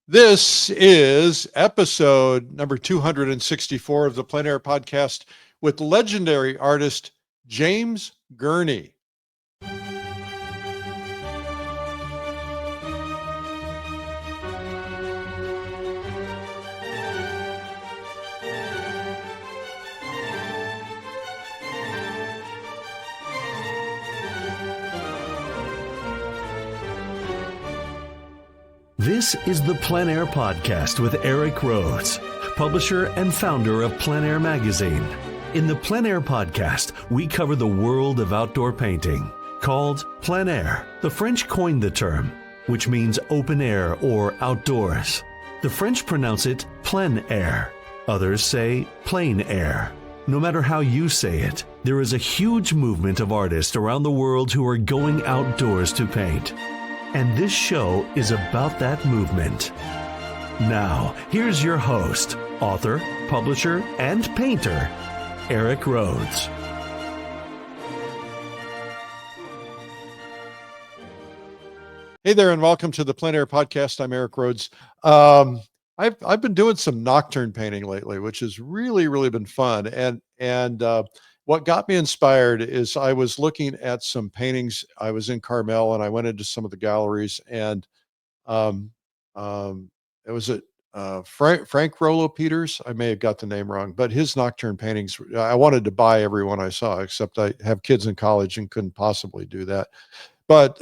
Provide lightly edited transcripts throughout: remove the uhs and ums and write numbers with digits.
This is episode number 264 of the Plein Air Podcast with legendary artist James Gurney. This is the Plein Air Podcast with Rhoads, publisher and founder of Plein Air Magazine. In the Plein Air Podcast, we cover the world of outdoor painting. Called plein air, the French coined the term, which means open air or outdoors. The French pronounce it plein air. Others say plein air. No matter how you say it, there is a huge movement of artists around the world who are going outdoors to paint. And this show is about that movement. Now, here's your host, author, publisher, and painter, Rhoads. Hey there, and welcome to the Plein Air Podcast. I'm Rhoads. I've been doing some nocturne painting lately, which has really been fun. And what got me inspired is I was looking at some paintings. I was in Carmel and I went into some of the galleries, and um, it was at Frank Rollo Peters. I may have got the name wrong, but his nocturne paintings, I wanted to buy every one I saw, except I have kids in college and couldn't possibly do that. But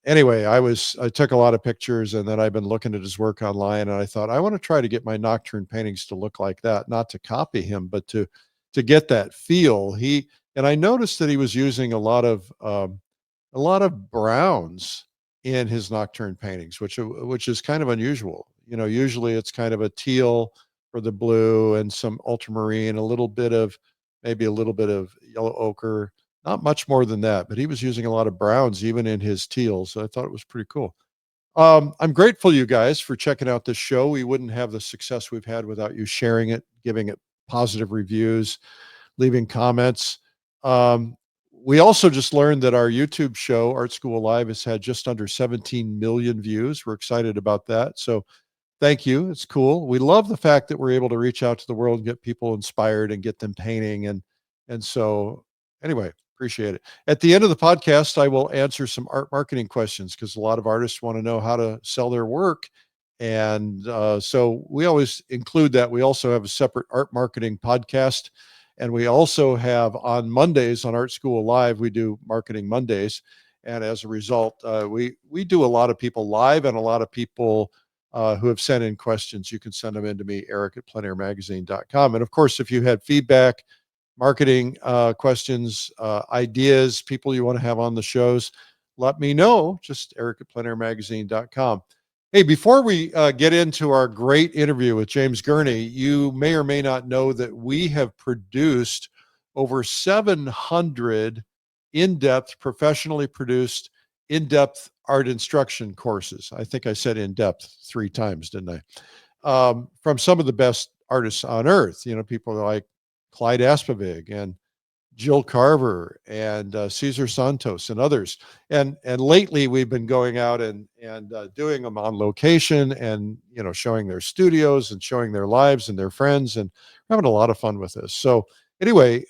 anyway, I took a lot of pictures, and then I've been looking at his work online, and I thought I want to try to get my nocturne paintings to look like that, not to copy him, but to get that feel. And I noticed that he was using a lot of browns in his nocturne paintings, which is kind of unusual. You know, usually it's kind of a teal for the blue and some ultramarine, maybe a little bit of yellow ochre, not much more than that. But he was using a lot of browns even in his teals. So I thought it was pretty cool. I'm grateful, you guys, for checking out this show. We wouldn't have the success we've had without you sharing it, giving it positive reviews, leaving comments. We also just learned that our YouTube show, Art School Live, has had just under 17 million views. We're excited about that. So thank you. It's cool. We love the fact that we're able to reach out to the world and get people inspired and get them painting. And so anyway, appreciate it. At the end of the podcast, I will answer some art marketing questions because a lot of artists want to know how to sell their work. And so we always include that. We also have a separate art marketing podcast. And we also have on Mondays on Art School Live, we do Marketing Mondays. And as a result, we do a lot of people live and a lot of people who have sent in questions. You can send them in to me, Eric@pleinairmagazine.com. And of course, if you had feedback, marketing questions, ideas, people you want to have on the shows, let me know. Just Eric@pleinairmagazine.com. Hey, before we get into our great interview with James Gurney, you may or may not know that we have produced over 700 in-depth, professionally produced, in-depth art instruction courses. I think I said in-depth 3 times, didn't I? From some of the best artists on earth, people like Clyde Aspavig and Jill Carver and Cesar Santos and others. And lately we've been going out and doing them on location and, showing their studios and showing their lives and their friends, and having a lot of fun with this. So anyway,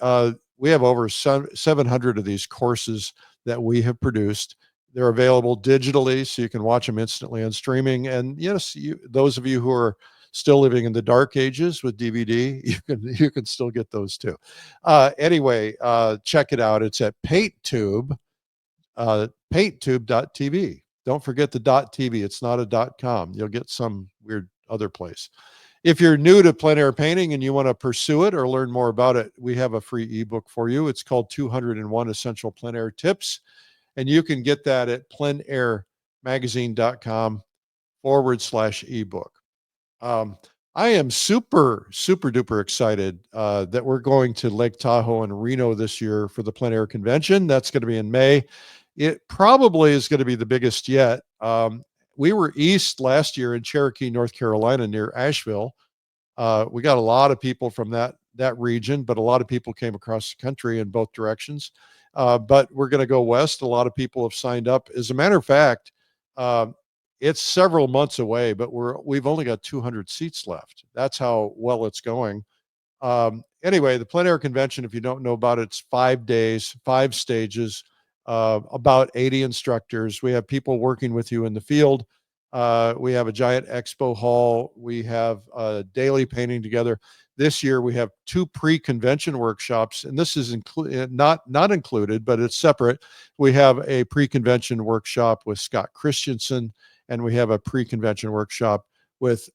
we have over 700 of these courses that we have produced. They're available digitally, so you can watch them instantly on streaming. And yes, those of you who are still living in the dark ages with DVD, you can still get those too. Anyway, check it out. It's at PaintTube, painttube.tv. Don't forget the .tv. It's not a .com. You'll get some weird other place. If you're new to plein air painting and you want to pursue it or learn more about it, we have a free ebook for you. It's called 201 Essential Plein Air Tips. And you can get that at pleinairmagazine.com/ebook. I am super duper excited that we're going to Lake Tahoe and Reno this year for the Plein Air Convention. That's going to be in May. It probably is going to be the biggest yet. We were east last year in Cherokee, North Carolina, near Asheville. We got a lot of people from that region, but a lot of people came across the country in both directions. But we're going to go west. A lot of people have signed up. As a matter of fact, it's several months away, but we've only got 200 seats left. That's how well it's going. Anyway, the Plein Air Convention, if you don't know about it, it's 5 days, 5 stages, about 80 instructors. We have people working with you in the field. We have a giant expo hall. We have daily painting together. This year we have 2 pre-convention workshops, and this is not included, but it's separate. We have a pre-convention workshop with Scott Christensen, and we have a pre-convention workshop with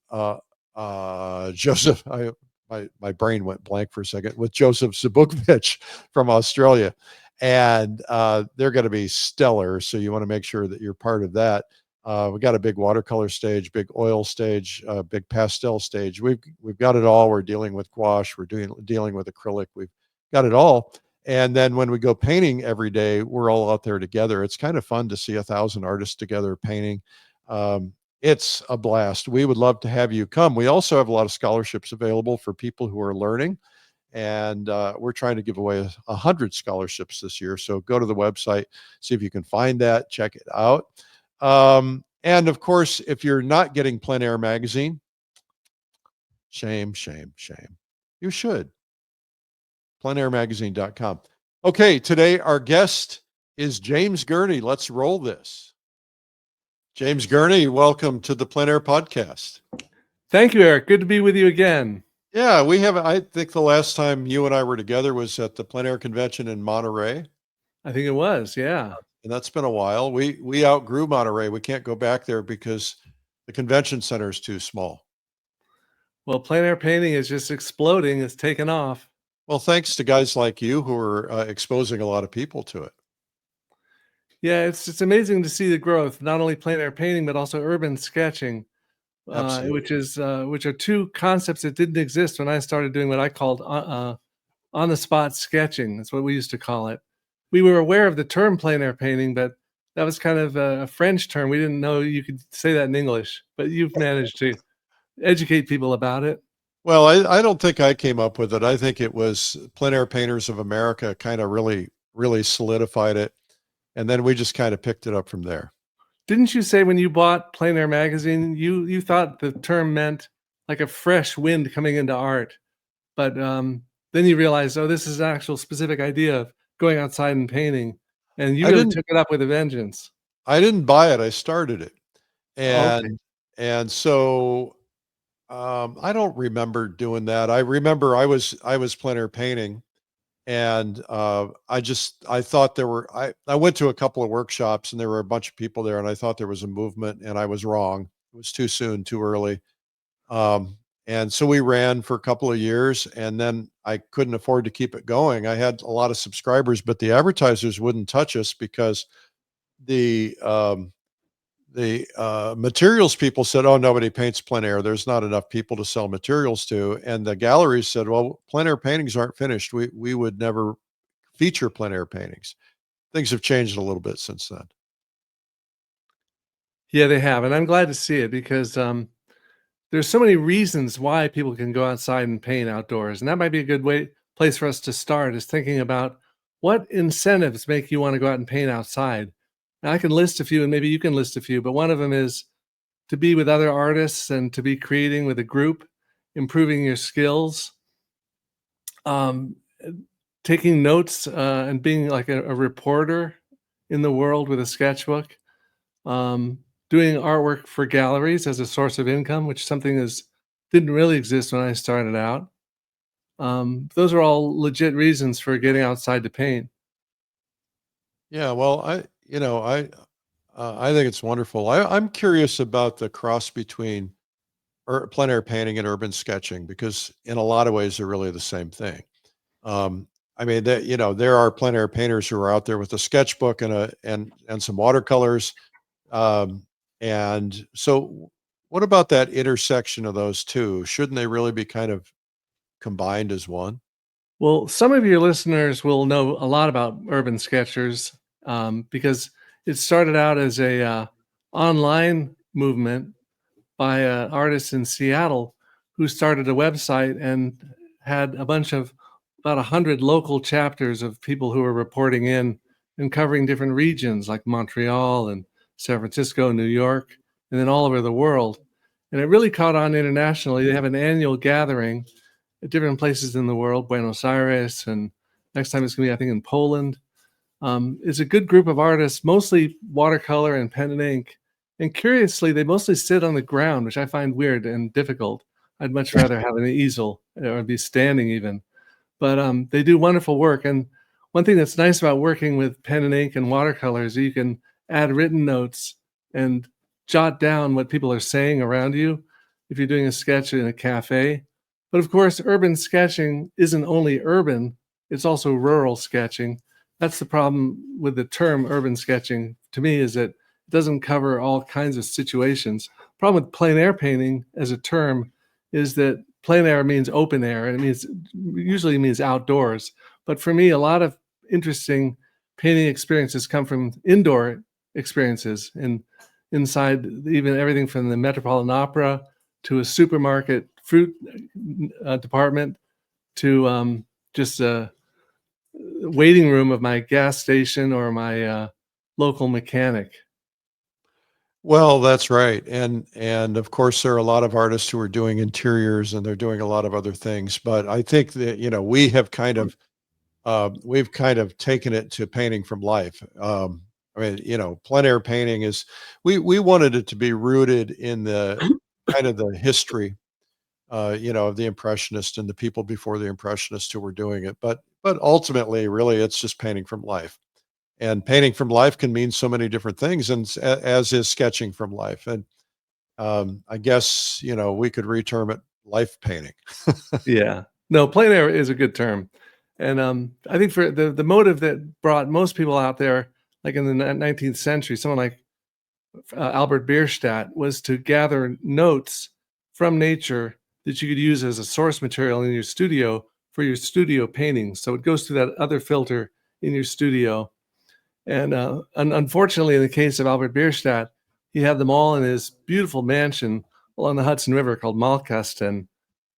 Joseph. My brain went blank for a second, with Joseph Zbukvich from Australia, and they're going to be stellar. So you want to make sure that you're part of that. We got a big watercolor stage, big oil stage, big pastel stage. We've got it all. We're dealing with gouache. We're dealing with acrylic. We've got it all. And then when we go painting every day, we're all out there together. It's kind of fun to see 1,000 artists together painting. It's a blast. We would love to have you come. We also have a lot of scholarships available for people who are learning, and we're trying to give away 100 scholarships this year. So go to the website, see if you can find that, check it out. And of course, if you're not getting Plein Air magazine, shame. You should. pleinairmagazine.com. Okay, today our guest is James Gurney. Let's roll this. James Gurney, welcome to the Plein Air Podcast. Thank you, Eric. Good to be with you again. Yeah, we have. I think the last time you and I were together was at the Plein Air Convention in Monterey. I think it was, yeah. And that's been a while. We outgrew Monterey. We can't go back there because the convention center is too small. Well, plein air painting is just exploding. It's taken off. Well, thanks to guys like you who are exposing a lot of people to it. Yeah, it's amazing to see the growth, not only plein air painting, but also urban sketching, which are 2 concepts that didn't exist when I started doing what I called on-the-spot sketching. That's what we used to call it. We were aware of the term plein air painting, but that was kind of a French term. We didn't know you could say that in English, but you've managed to educate people about it. Well, I don't think I came up with it. I think it was Plein Air Painters of America kind of really solidified it. And then we just kind of picked it up from there. Didn't you say when you bought Plein Air magazine, you thought the term meant like a fresh wind coming into art, but then you realized, oh, this is an actual specific idea of going outside and painting, and you really took it up with a vengeance. I didn't buy it. I started it, and Okay. and so I don't remember doing that. I remember I was Plein Air painting. And I thought I went to a couple of workshops and there were a bunch of people there and I thought there was a movement and I was wrong. It was too soon, too early. And so we ran for a couple of years and then I couldn't afford to keep it going. I had a lot of subscribers, but the advertisers wouldn't touch us because the materials people said, oh, nobody paints plein air. There's not enough people to sell materials to. And the galleries said, well, plein air paintings aren't finished. We would never feature plein air paintings. Things have changed a little bit since then. Yeah, they have. And I'm glad to see it because there's so many reasons why people can go outside and paint outdoors. And that might be a good place for us to start, is thinking about what incentives make you want to go out and paint outside. Now, I can list a few and maybe you can list a few, but one of them is to be with other artists and to be creating with a group, improving your skills, taking notes and being like a reporter in the world with a sketchbook, doing artwork for galleries as a source of income, which didn't really exist when I started out. Those are all legit reasons for getting outside to paint. Yeah, well, I think it's wonderful. I'm curious about the cross between plein air painting and urban sketching because in a lot of ways they're really the same thing. I mean, there are plein air painters who are out there with a sketchbook and some watercolors. And so what about that intersection of those two? Shouldn't they really be kind of combined as one? Well, some of your listeners will know a lot about urban sketchers because it started out as a online movement by an artist in Seattle who started a website and had about 100 local chapters of people who were reporting in and covering different regions like Montreal and San Francisco, New York, and then all over the world. And it really caught on internationally. They have an annual gathering at different places in the world, Buenos Aires, and next time it's going to be, I think, in Poland. It's a good group of artists, mostly watercolor and pen and ink. And curiously, they mostly sit on the ground, which I find weird and difficult. I'd much rather have an easel or be standing even. But they do wonderful work. And one thing that's nice about working with pen and ink and watercolors, you can add written notes and jot down what people are saying around you if you're doing a sketch in a cafe. But of course, urban sketching isn't only urban, it's also rural sketching. That's the problem with the term urban sketching, to me, is that it doesn't cover all kinds of situations. The problem with plein air painting as a term is that plein air means open air, and it usually means outdoors. But for me, a lot of interesting painting experiences come from indoor experiences, and inside even everything from the Metropolitan Opera to a supermarket fruit department to just a waiting room of my gas station or my local mechanic. Well, that's right. And of course there are a lot of artists who are doing interiors and they're doing a lot of other things. But I think that, we have we've kind of taken it to painting from life. I mean, plein air painting is, we wanted it to be rooted in the kind of the history, of the Impressionists and the people before the Impressionists who were doing it. But ultimately, really, it's just painting from life. And painting from life can mean so many different things, and as is sketching from life. And I guess, we could reterm it life painting. Yeah. No, plein air is a good term. And I think for the motive that brought most people out there, like in the 19th century, someone like Albert Bierstadt, was to gather notes from nature that you could use as a source material in your studio for your studio paintings. So it goes through that other filter in your studio. And unfortunately, in the case of Albert Bierstadt, he had them all in his beautiful mansion along the Hudson River called Malkasten.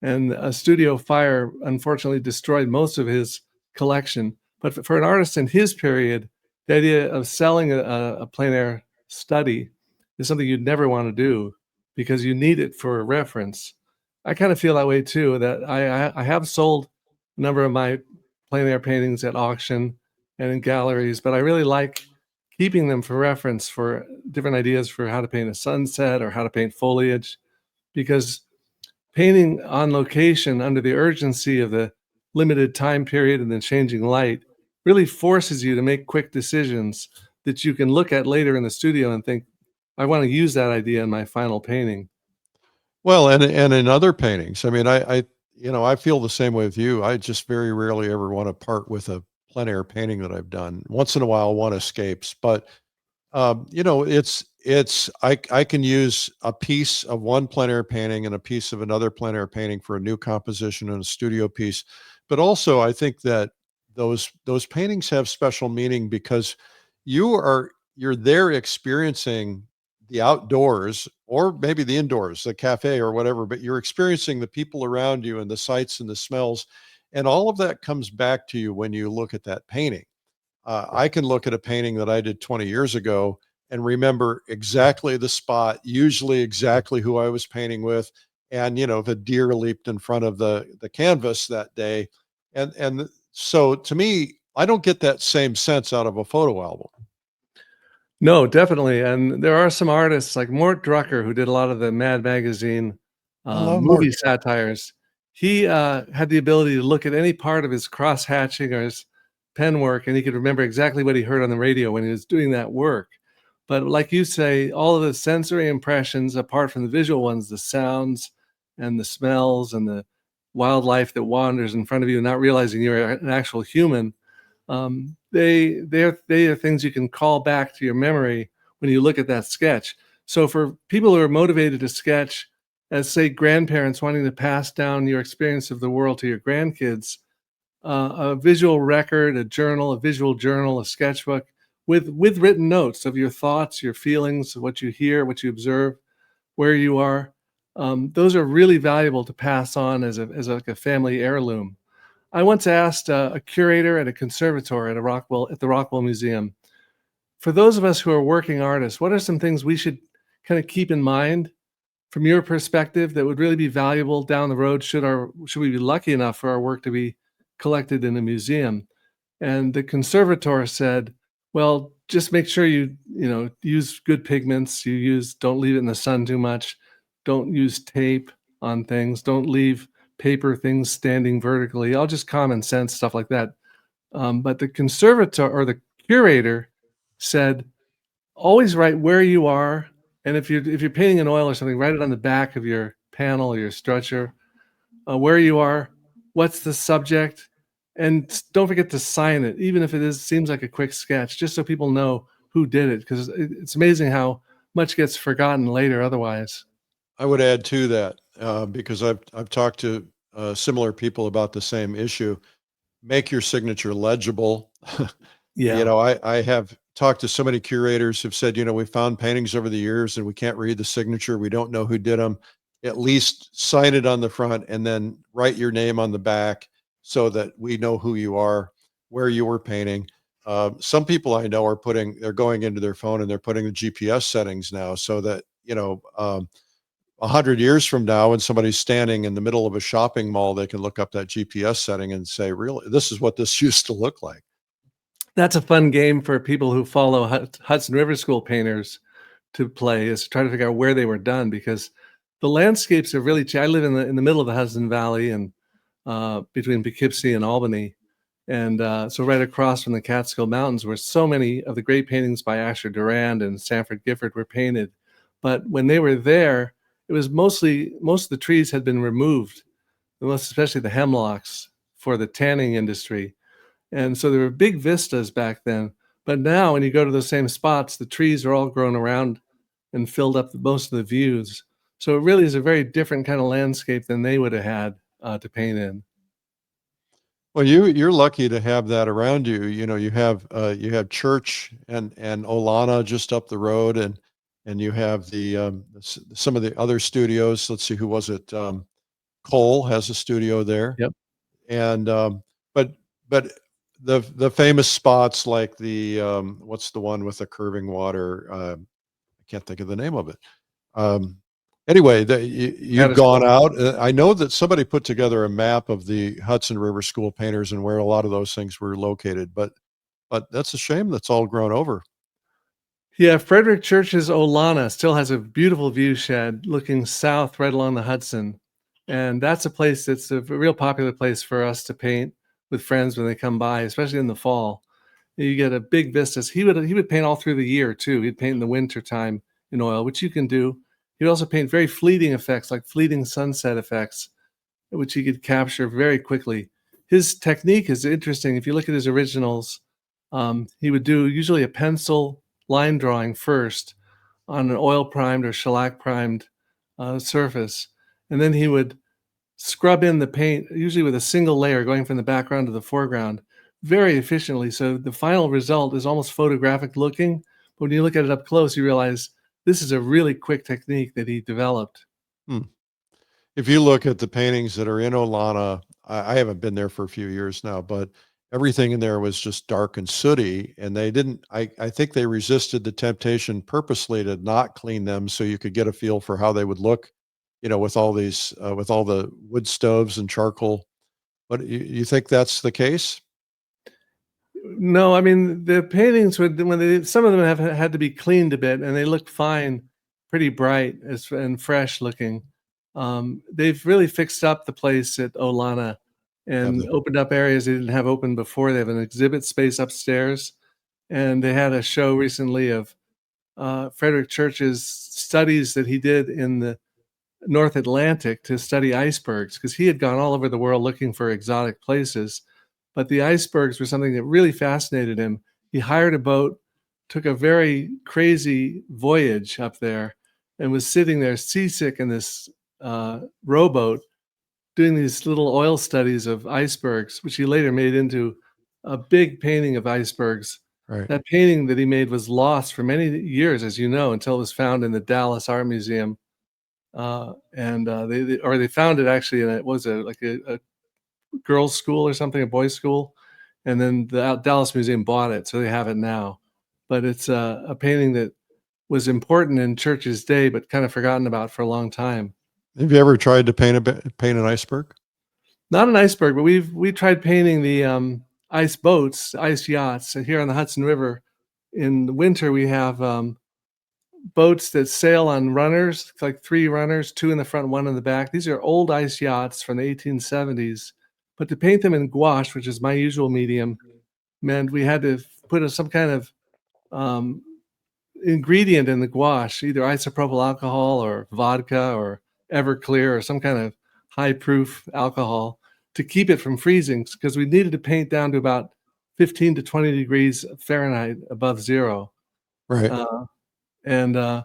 And a studio fire unfortunately destroyed most of his collection. But for an artist in his period, the idea of selling a plein air study is something you'd never want to do because you need it for reference. I kind of feel that way too, that I have sold a number of my plein air paintings at auction and in galleries, but I really like keeping them for reference for different ideas for how to paint a sunset or how to paint foliage, because painting on location under the urgency of the limited time period and the changing light really forces you to make quick decisions that you can look at later in the studio and think, I want to use that idea in my final painting. Well, and in other paintings, I mean, I feel the same way with you. I just very rarely ever want to part with a plein air painting that I've done. Once in a while, one escapes, but I can use a piece of one plein air painting and a piece of another plein air painting for a new composition and a studio piece. But also, I think that those paintings have special meaning because you're there experiencing the outdoors or maybe the indoors, the cafe or whatever, but you're experiencing the people around you and the sights and the smells. And all of that comes back to you when you look at that painting. I can look at a painting that I did 20 years ago and remember exactly the spot, usually exactly who I was painting with. And, the deer leaped in front of the canvas that day. And so to me, I don't get that same sense out of a photo album. No, definitely. And there are some artists like Mort Drucker, who did a lot of the Mad Magazine I love movie Mort. satires. He had the ability to look at any part of his cross-hatching or his pen work, and he could remember exactly what he heard on the radio when he was doing that work. But like you say, all of the sensory impressions, apart from the visual ones, the sounds and the smells and the wildlife that wanders in front of you, not realizing you're an actual human, they are things you can call back to your memory when you look at that sketch. So for people who are motivated to sketch, as say grandparents wanting to pass down your experience of the world to your grandkids, a visual record, a journal, a visual journal, a sketchbook with written notes of your thoughts, your feelings, what you hear, what you observe, where you are. Those are really valuable to pass on as like a family heirloom. I once asked a curator at a conservatory at the Rockwell Museum, for those of us who are working artists, what are some things we should kind of keep in mind from your perspective that would really be valuable down the road should we be lucky enough for our work to be collected in a museum? And the conservator said, well, just make sure you use good pigments. Don't leave it in the sun too much. Don't use tape on things. Don't leave paper things standing vertically. All just common sense stuff like that. But the conservator or the curator said, always write where you are. And if you're painting in oil or something, write it on the back of your panel or your structure, where you are, what's the subject, and don't forget to sign it, even if seems like a quick sketch, just so people know who did it, because it's amazing how much gets forgotten later otherwise. I would add to that because I've talked to similar people about the same issue. Make your signature legible. Yeah. I have talked to so many curators who've said, we found paintings over the years and we can't read the signature. We don't know who did them. At least sign it on the front and then write your name on the back so that we know who you are, where you were painting. Some people I know they're going into their phone and they're putting the GPS settings now so that, 100 years from now, when somebody's standing in the middle of a shopping mall, they can look up that GPS setting and say, really, this is what this used to look like. That's a fun game for people who follow Hudson River School painters to play, is to try to figure out where they were done, because the landscapes are really I live in the middle of the Hudson Valley and between Poughkeepsie and Albany. And so right across from the Catskill Mountains, where so many of the great paintings by Asher Durand and Sanford Gifford were painted. But when they were there, it was most of the trees had been removed, especially the hemlocks, for the tanning industry. And so there were big vistas back then. But now when you go to those same spots, the trees are all grown around and filled up most of the views. So it really is a very different kind of landscape than they would have had to paint in. Well, you're lucky to have that around you. You have Church and Olana just up the road, and you have some of the other studios. Let's see, who was it? Cole has a studio there. Yep. And but the famous spots like the what's the one with the curving water? I can't think of the name of it. Anyway, you've gone out. I know that somebody put together a map of the Hudson River School painters and where a lot of those things were located, but that's a shame that's all grown over. Yeah, Frederick Church's Olana still has a beautiful view shed looking south right along the Hudson. And that's a place that's a real popular place for us to paint with friends when they come by, especially in the fall. You get a big vistas. He would paint all through the year too. He'd paint in the winter time in oil, which you can do. He'd also paint very fleeting effects, like fleeting sunset effects, which he could capture very quickly. His technique is interesting. If you look at his originals, he would do usually a pencil line drawing first on an oil primed or shellac primed surface. And then he would scrub in the paint, usually with a single layer going from the background to the foreground, very efficiently. So the final result is almost photographic looking. But when you look at it up close, you realize this is a really quick technique that he developed. If you look at the paintings that are in Olana, I haven't been there for a few years now, but everything in there was just dark and sooty. And I think they resisted the temptation purposely to not clean them so you could get a feel for how they would look, with all these, with all the wood stoves and charcoal. But you think that's the case? No, I mean, the paintings some of them have had to be cleaned a bit, and they look fine, pretty bright and fresh looking. They've really fixed up the place at Olana and opened up areas they didn't have open before. They have an exhibit space upstairs, and they had a show recently of Frederick Church's studies that he did in the North Atlantic to study icebergs, because he had gone all over the world looking for exotic places. But the icebergs were something that really fascinated him. He hired a boat, took a very crazy voyage up there, and was sitting there seasick in this rowboat doing these little oil studies of icebergs, which he later made into a big painting of icebergs. Right. That painting that he made was lost for many years, as you know, until it was found in the Dallas Art Museum. They found it actually, and it was a girls' school or something, a boys' school, and then the Dallas Museum bought it, so they have it now. But it's a painting that was important in church's day, but kind of forgotten about for a long time. Have you ever tried to paint an iceberg? Not an iceberg, but we tried painting the ice boats, ice yachts here on the Hudson River. In the winter, we have boats that sail on runners, like 3 runners, 2 in the front, 1 in the back. These are old ice yachts from the 1870s. But to paint them in gouache, which is my usual medium, meant we had to put some kind of ingredient in the gouache, either isopropyl alcohol or vodka or Everclear or some kind of high-proof alcohol to keep it from freezing, because we needed to paint down to about 15 to 20 degrees Fahrenheit above zero. Right. And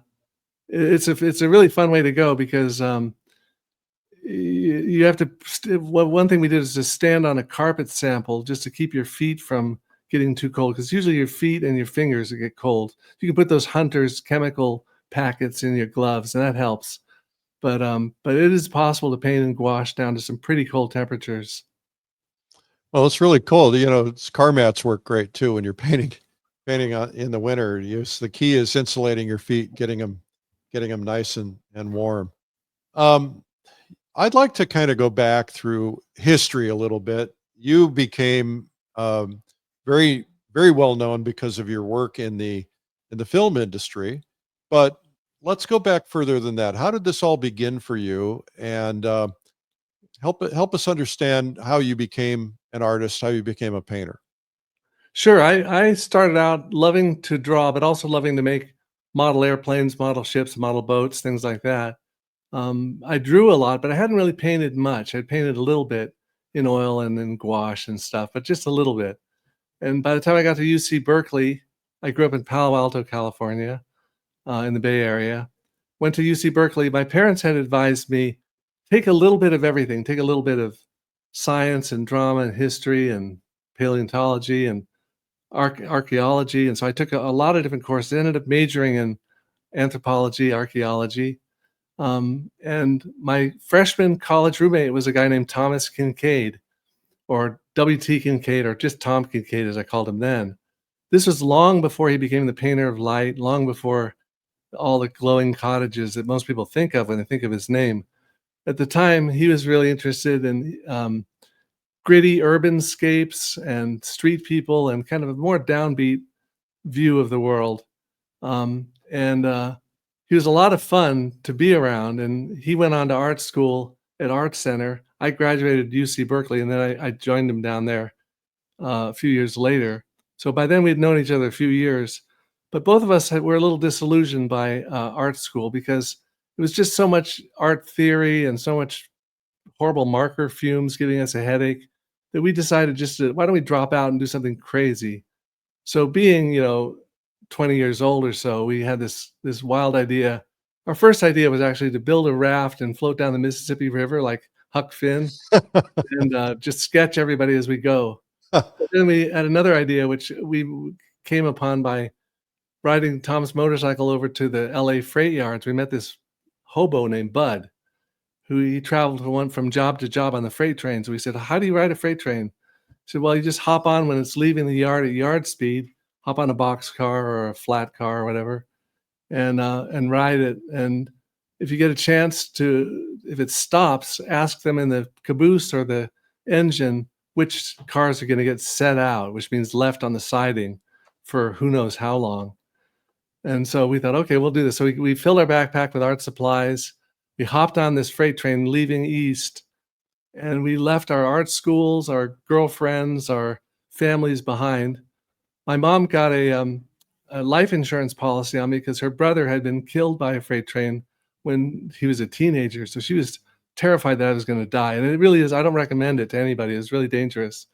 it's a really fun way to go, because you have to. One thing we did is to stand on a carpet sample just to keep your feet from getting too cold, because usually your feet and your fingers get cold. You can put those Hunter's chemical packets in your gloves, and that helps. But it is possible to paint in gouache down to some pretty cold temperatures. Well, it's really cold. Car mats work great too when you're painting in the winter. The key is insulating your feet, getting them nice and warm. I'd like to kind of go back through history a little bit. You became very, very well known because of your work in the film industry, but let's go back further than that. How did this all begin for you? And help us understand how you became an artist, how you became a painter. Sure. I started out loving to draw, but also loving to make model airplanes, model ships, model boats, things like that. I drew a lot, but I hadn't really painted much. I'd painted a little bit in oil and in gouache and stuff, but just a little bit. And by the time I got to UC Berkeley, I grew up in Palo Alto, California, in the Bay Area. Went to UC Berkeley. My parents had advised me, take a little bit of everything. Take a little bit of science and drama and history and paleontology and archaeology. And so I took a lot of different courses. I ended up majoring in anthropology, archaeology. And my freshman college roommate was a guy named Thomas Kincaid, or W.T. Kincaid, or just Tom Kincaid, as I called him then. This was long before he became the painter of light, long before all the glowing cottages that most people think of when they think of his name. At the time, he was really interested in gritty urban scapes and street people and kind of a more downbeat view of the world. He was a lot of fun to be around, and he went on to art school at Art Center. I graduated at UC Berkeley, and then I joined him down there a few years later. So by then we'd known each other a few years, but both of us were a little disillusioned by art school, because it was just so much art theory and so much horrible marker fumes giving us a headache that we decided why don't we drop out and do something crazy? So being, 20 years old or so, we had this wild idea. Our first idea was actually to build a raft and float down the Mississippi River like Huck Finn and just sketch everybody as we go. But then we had another idea, which we came upon by riding Tom's motorcycle over to the LA freight yards. We met this hobo named Bud, who he traveled from job to job on the freight train. So we said, how do you ride a freight train? He said, well, you just hop on when it's leaving the yard at yard speed, hop on a boxcar or a flat car or whatever, and ride it. And if you get a chance if it stops, ask them in the caboose or the engine which cars are going to get set out, which means left on the siding for who knows how long. And so we thought, okay, we'll do this. So we filled our backpack with art supplies. We hopped on this freight train leaving east, and we left our art schools, our girlfriends, our families behind. My mom got a life insurance policy on me because her brother had been killed by a freight train when he was a teenager. So she was terrified that I was going to die. And it really is. I don't recommend it to anybody. It's really dangerous.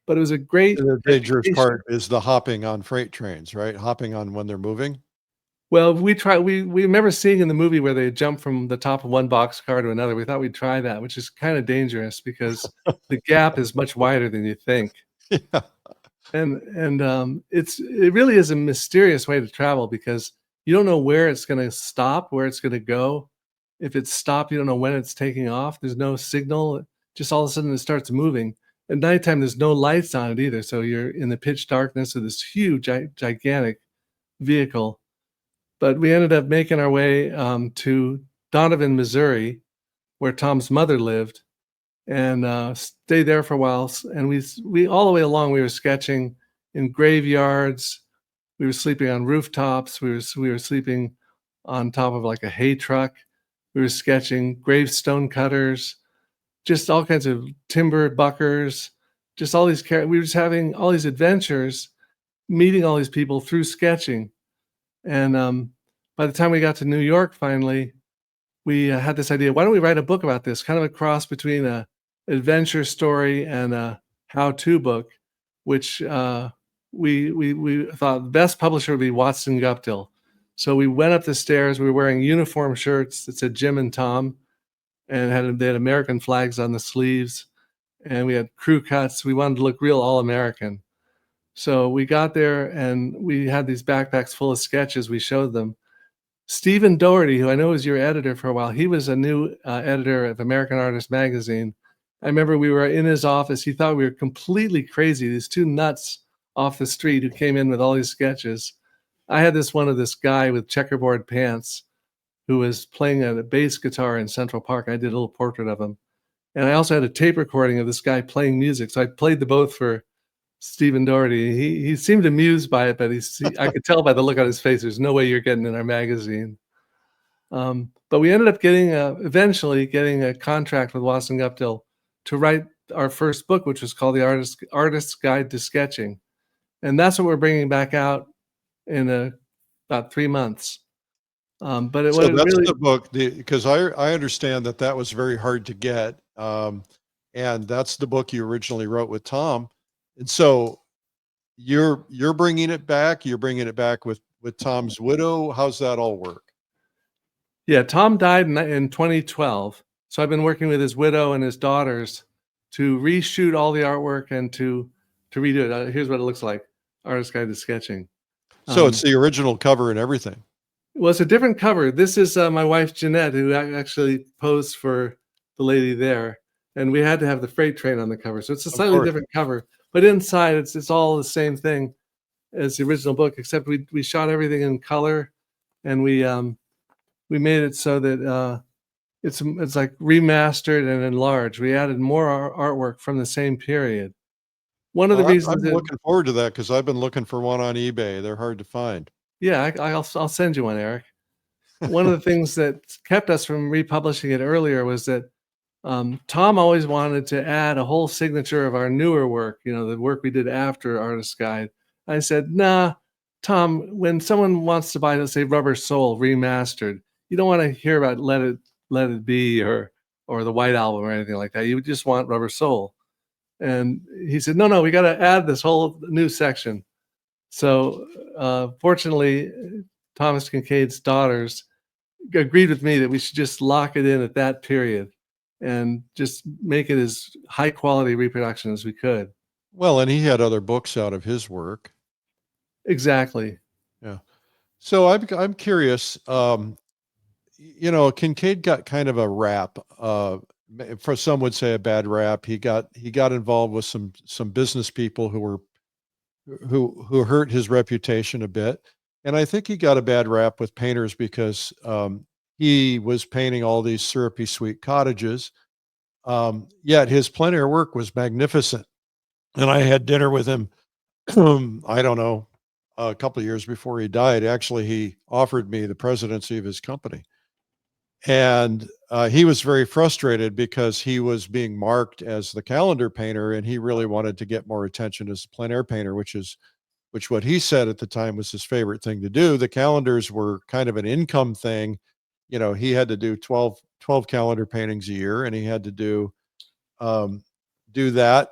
But it was a great. The dangerous part is the hopping on freight trains, right? Hopping on when they're moving. Well, we remember seeing in the movie where they jump from the top of one boxcar to another. We thought we'd try that, which is kind of dangerous because the gap is much wider than you think. Yeah. And it really is a mysterious way to travel because you don't know where it's going to stop, where it's going to go. If it's stopped, you don't know when it's taking off. There's no signal. Just all of a sudden it starts moving. At nighttime, there's no lights on it either. So you're in the pitch darkness of this huge, gigantic vehicle. But we ended up making our way to Donovan, Missouri, where Tom's mother lived, and stayed there for a while. And we all the way along we were sketching in graveyards. We were sleeping on rooftops. We were sleeping on top of like a hay truck. We were sketching gravestone cutters, just all kinds of timber buckers, just all these. We were just having all these adventures, meeting all these people through sketching. And by the time we got to New York, finally, we had this idea. Why don't we write a book about this? Kind of a cross between a adventure story and a how-to book, which we thought the best publisher would be Watson Guptill. So we went up the stairs. We were wearing uniform shirts that said Jim and Tom, and they had American flags on the sleeves, and we had crew cuts. We wanted to look real all-American. So we got there, and we had these backpacks full of sketches. We showed them. Stephen Doherty, who I know was your editor for a while, he was a new editor of American Artist magazine. I remember we were in his office. He thought we were completely crazy, these two nuts off the street who came in with all these sketches. I had this guy with checkerboard pants who was playing a bass guitar in Central Park. I did a little portrait of him. And I also had a tape recording of this guy playing music. So I played the both for Stephen Doherty. He seemed amused by it, but I could tell by the look on his face, there's no way you're getting in our magazine. But we ended up eventually getting a contract with Watson Guptill to write our first book, which was called The Artist's Guide to Sketching. And that's what we're bringing back out in about 3 months. But that's really the book, because I understand that was very hard to get. And that's the book you originally wrote with Tom. And so you're bringing it back. You're bringing it back with Tom's widow. How's that all work? Yeah, Tom died in 2012. So I've been working with his widow and his daughters to reshoot all the artwork and to redo it. Here's what it looks like. Artist's Guide to Sketching. So it's the original cover and everything. Well, it's a different cover. This is my wife, Jeanette, who actually posed for the lady there. And we had to have the freight train on the cover. So it's a slightly different cover. But inside, it's all the same thing as the original book, except we shot everything in color, and we made it so that it's like remastered and enlarged. We added more artwork from the same period. One of the reasons I'm looking forward to that because I've been looking for one on eBay. They're hard to find. Yeah, I'll send you one, Eric. One of the things that kept us from republishing it earlier was that Tom always wanted to add a whole signature of our newer work, the work we did after Artist's Guide. I said, nah, Tom, when someone wants to buy, let's say, Rubber Soul remastered, you don't want to hear about Let It Be or the White Album or anything like that. You just want Rubber Soul. And he said, no, we got to add this whole new section. So fortunately, Thomas Kincaid's daughters agreed with me that we should just lock it in at that period and just make it as high quality reproduction as we could. Well, and he had other books out of his work. Exactly. Yeah. So I'm curious, Kincaid got kind of a rap, for some would say a bad rap. He got involved with some business people who hurt his reputation a bit. And I think he got a bad rap with painters because he was painting all these syrupy sweet cottages. Yet his plein air work was magnificent. And I had dinner with him, I don't know, a couple of years before he died. Actually, he offered me the presidency of his company. And he was very frustrated because he was being marked as the calendar painter, and he really wanted to get more attention as a plein air painter, which what he said at the time was his favorite thing to do. The calendars were kind of an income thing. He had to do 12 calendar paintings a year, and he had to do that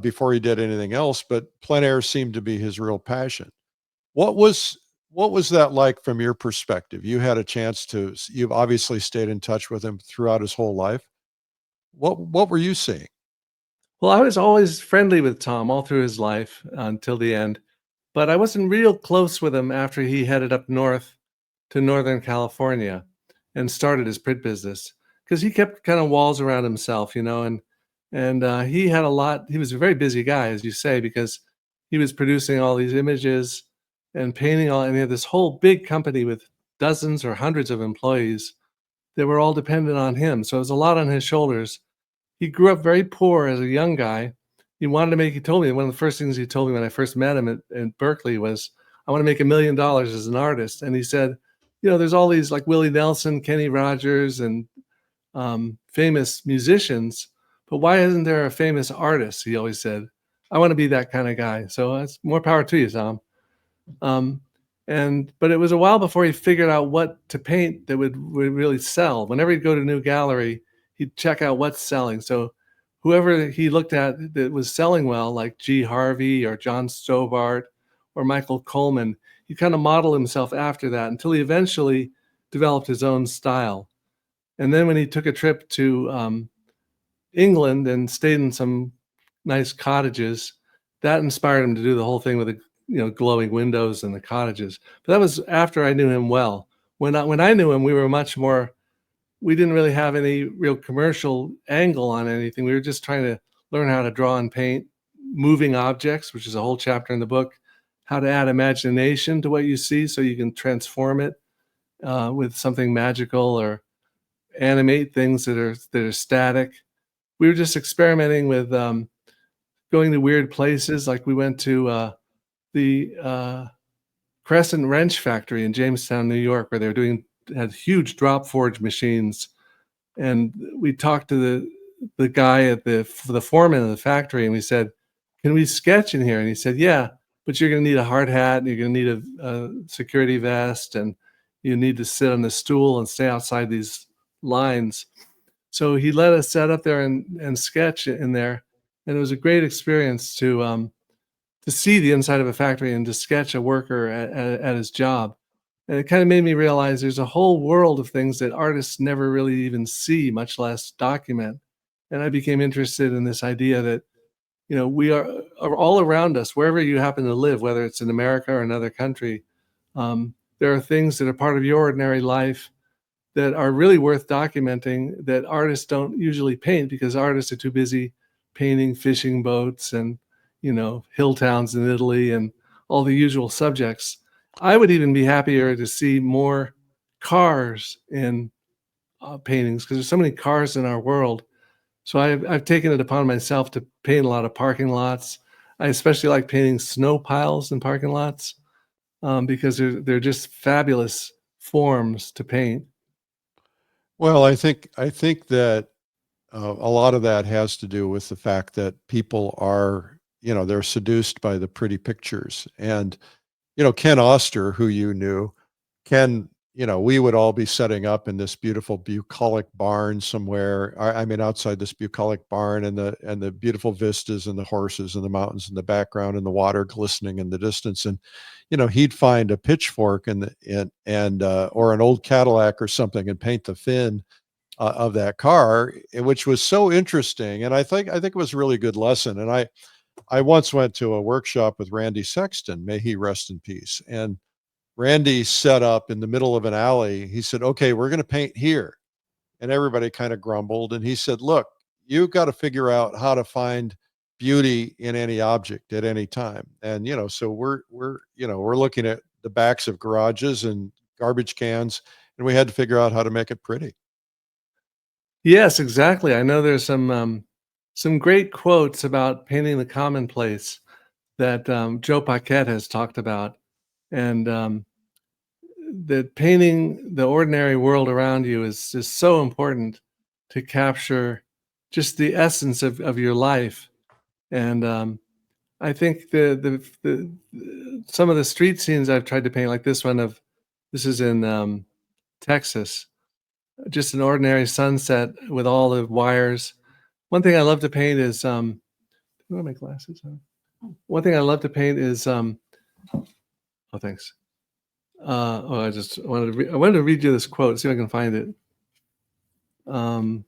before he did anything else. But plein air seemed to be his real passion. What was that like from your perspective? You had a chance you've obviously stayed in touch with him throughout his whole life. What were you seeing? Well, I was always friendly with Tom all through his life until the end, but I wasn't real close with him after he headed up north to Northern California and started his print business, because he kept kind of walls around himself, and he had a lot. He was a very busy guy, as you say, because he was producing all these images and painting and he had this whole big company with dozens or hundreds of employees that were all dependent on him. So it was a lot on his shoulders. He grew up very poor as a young guy. He told me, one of the first things he told me when I first met him in Berkeley was, I want to make $1 million as an artist. And he said, there's all these like Willie Nelson, Kenny Rogers, and famous musicians, but why isn't there a famous artist? He always said, I want to be that kind of guy. So that's more power to you, Tom. But it was a while before he figured out what to paint that would really sell. Whenever he'd go to a new gallery, he'd check out what's selling. So whoever he looked at that was selling well, like G. Harvey or John Stobart or Michael Coleman, he kind of modeled himself after that until he eventually developed his own style. And then when he took a trip to England and stayed in some nice cottages, that inspired him to do the whole thing with the glowing windows and the cottages. But that was after I knew him well. When I knew him, we were much more. We didn't really have any real commercial angle on anything. We were just trying to learn how to draw and paint moving objects, which is a whole chapter in the book. How to add imagination to what you see so you can transform it with something magical or animate things that are static. We were just experimenting with going to weird places. Like we went to the Crescent Wrench Factory in Jamestown, New York, where had huge drop forge machines. And we talked to the guy the foreman of the factory, and we said, can we sketch in here? And he said, yeah, but you're going to need a hard hat, and you're going to need a security vest, and you need to sit on the stool and stay outside these lines. So he let us set up there and sketch in there. And it was a great experience to see the inside of a factory and to sketch a worker at his job. And it kind of made me realize there's a whole world of things that artists never really even see, much less document. And I became interested in this idea that, we are all around us, wherever you happen to live, whether it's in America or another country. There are things that are part of your ordinary life that are really worth documenting that artists don't usually paint because artists are too busy painting fishing boats and, hill towns in Italy and all the usual subjects. I would even be happier to see more cars in paintings because there's so many cars in our world. So I've taken it upon myself to paint a lot of parking lots. I especially like painting snow piles in parking lots because they're just fabulous forms to paint. Well, I think that a lot of that has to do with the fact that people are, they're seduced by the pretty pictures. And, Ken Oster, who you knew, Ken, we would all be setting up in this beautiful bucolic barn somewhere. I mean, outside this bucolic barn and the beautiful vistas and the horses and the mountains in the background and the water glistening in the distance. And, he'd find a pitchfork or an old Cadillac or something and paint the fin of that car, which was so interesting. And I think it was a really good lesson. And I once went to a workshop with Randy Sexton, may he rest in peace. And Randy set up in the middle of an alley. He said, okay, we're going to paint here. And everybody kind of grumbled. And he said, look, you've got to figure out how to find beauty in any object at any time. And, so we're looking at the backs of garages and garbage cans, and we had to figure out how to make it pretty. Yes, exactly. I know there's some great quotes about painting the commonplace that Joe Paquette has talked about. And that painting the ordinary world around you is just so important to capture just the essence of your life. And I think the some of the street scenes I've tried to paint, like this is in Texas, just an ordinary sunset with all the wires. One thing I love to paint is what are my glasses on? One thing I love to paint is oh, thanks. I wanted to read you this quote, see if I can find it. I don't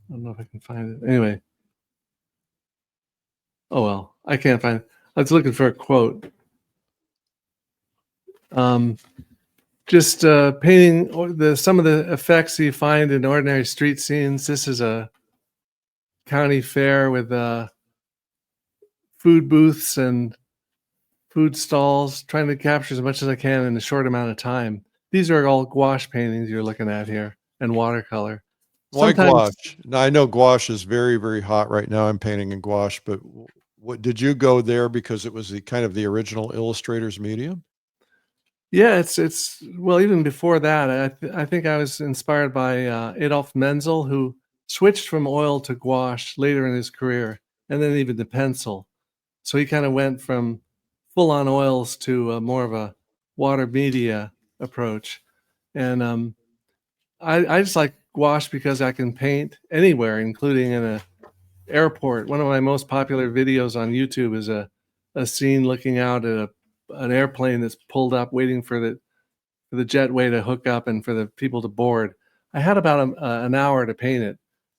know if I can find it. Anyway. Oh, well, I can't find it. I was looking for a quote. Just painting some of the effects you find in ordinary street scenes. This is a county fair with food booths and food stalls, trying to capture as much as I can in a short amount of time. These are all gouache paintings you're looking at here, and watercolor. Why Sometimes, gouache? Now, I know gouache is very, very hot right now. I'm painting in gouache, but what did you go there because it was the kind of the original illustrator's medium? yeah, it's well, even before that, I think I was inspired by Adolf Menzel, who switched from oil to gouache later in his career, and then even to pencil. So he kind of went from full-on oils to more of a water media approach. And I just like gouache because I can paint anywhere, including in a airport. One of my most popular videos on YouTube is a scene looking out at an airplane that's pulled up, waiting for the jetway to hook up and for the people to board. I had about an hour to paint it,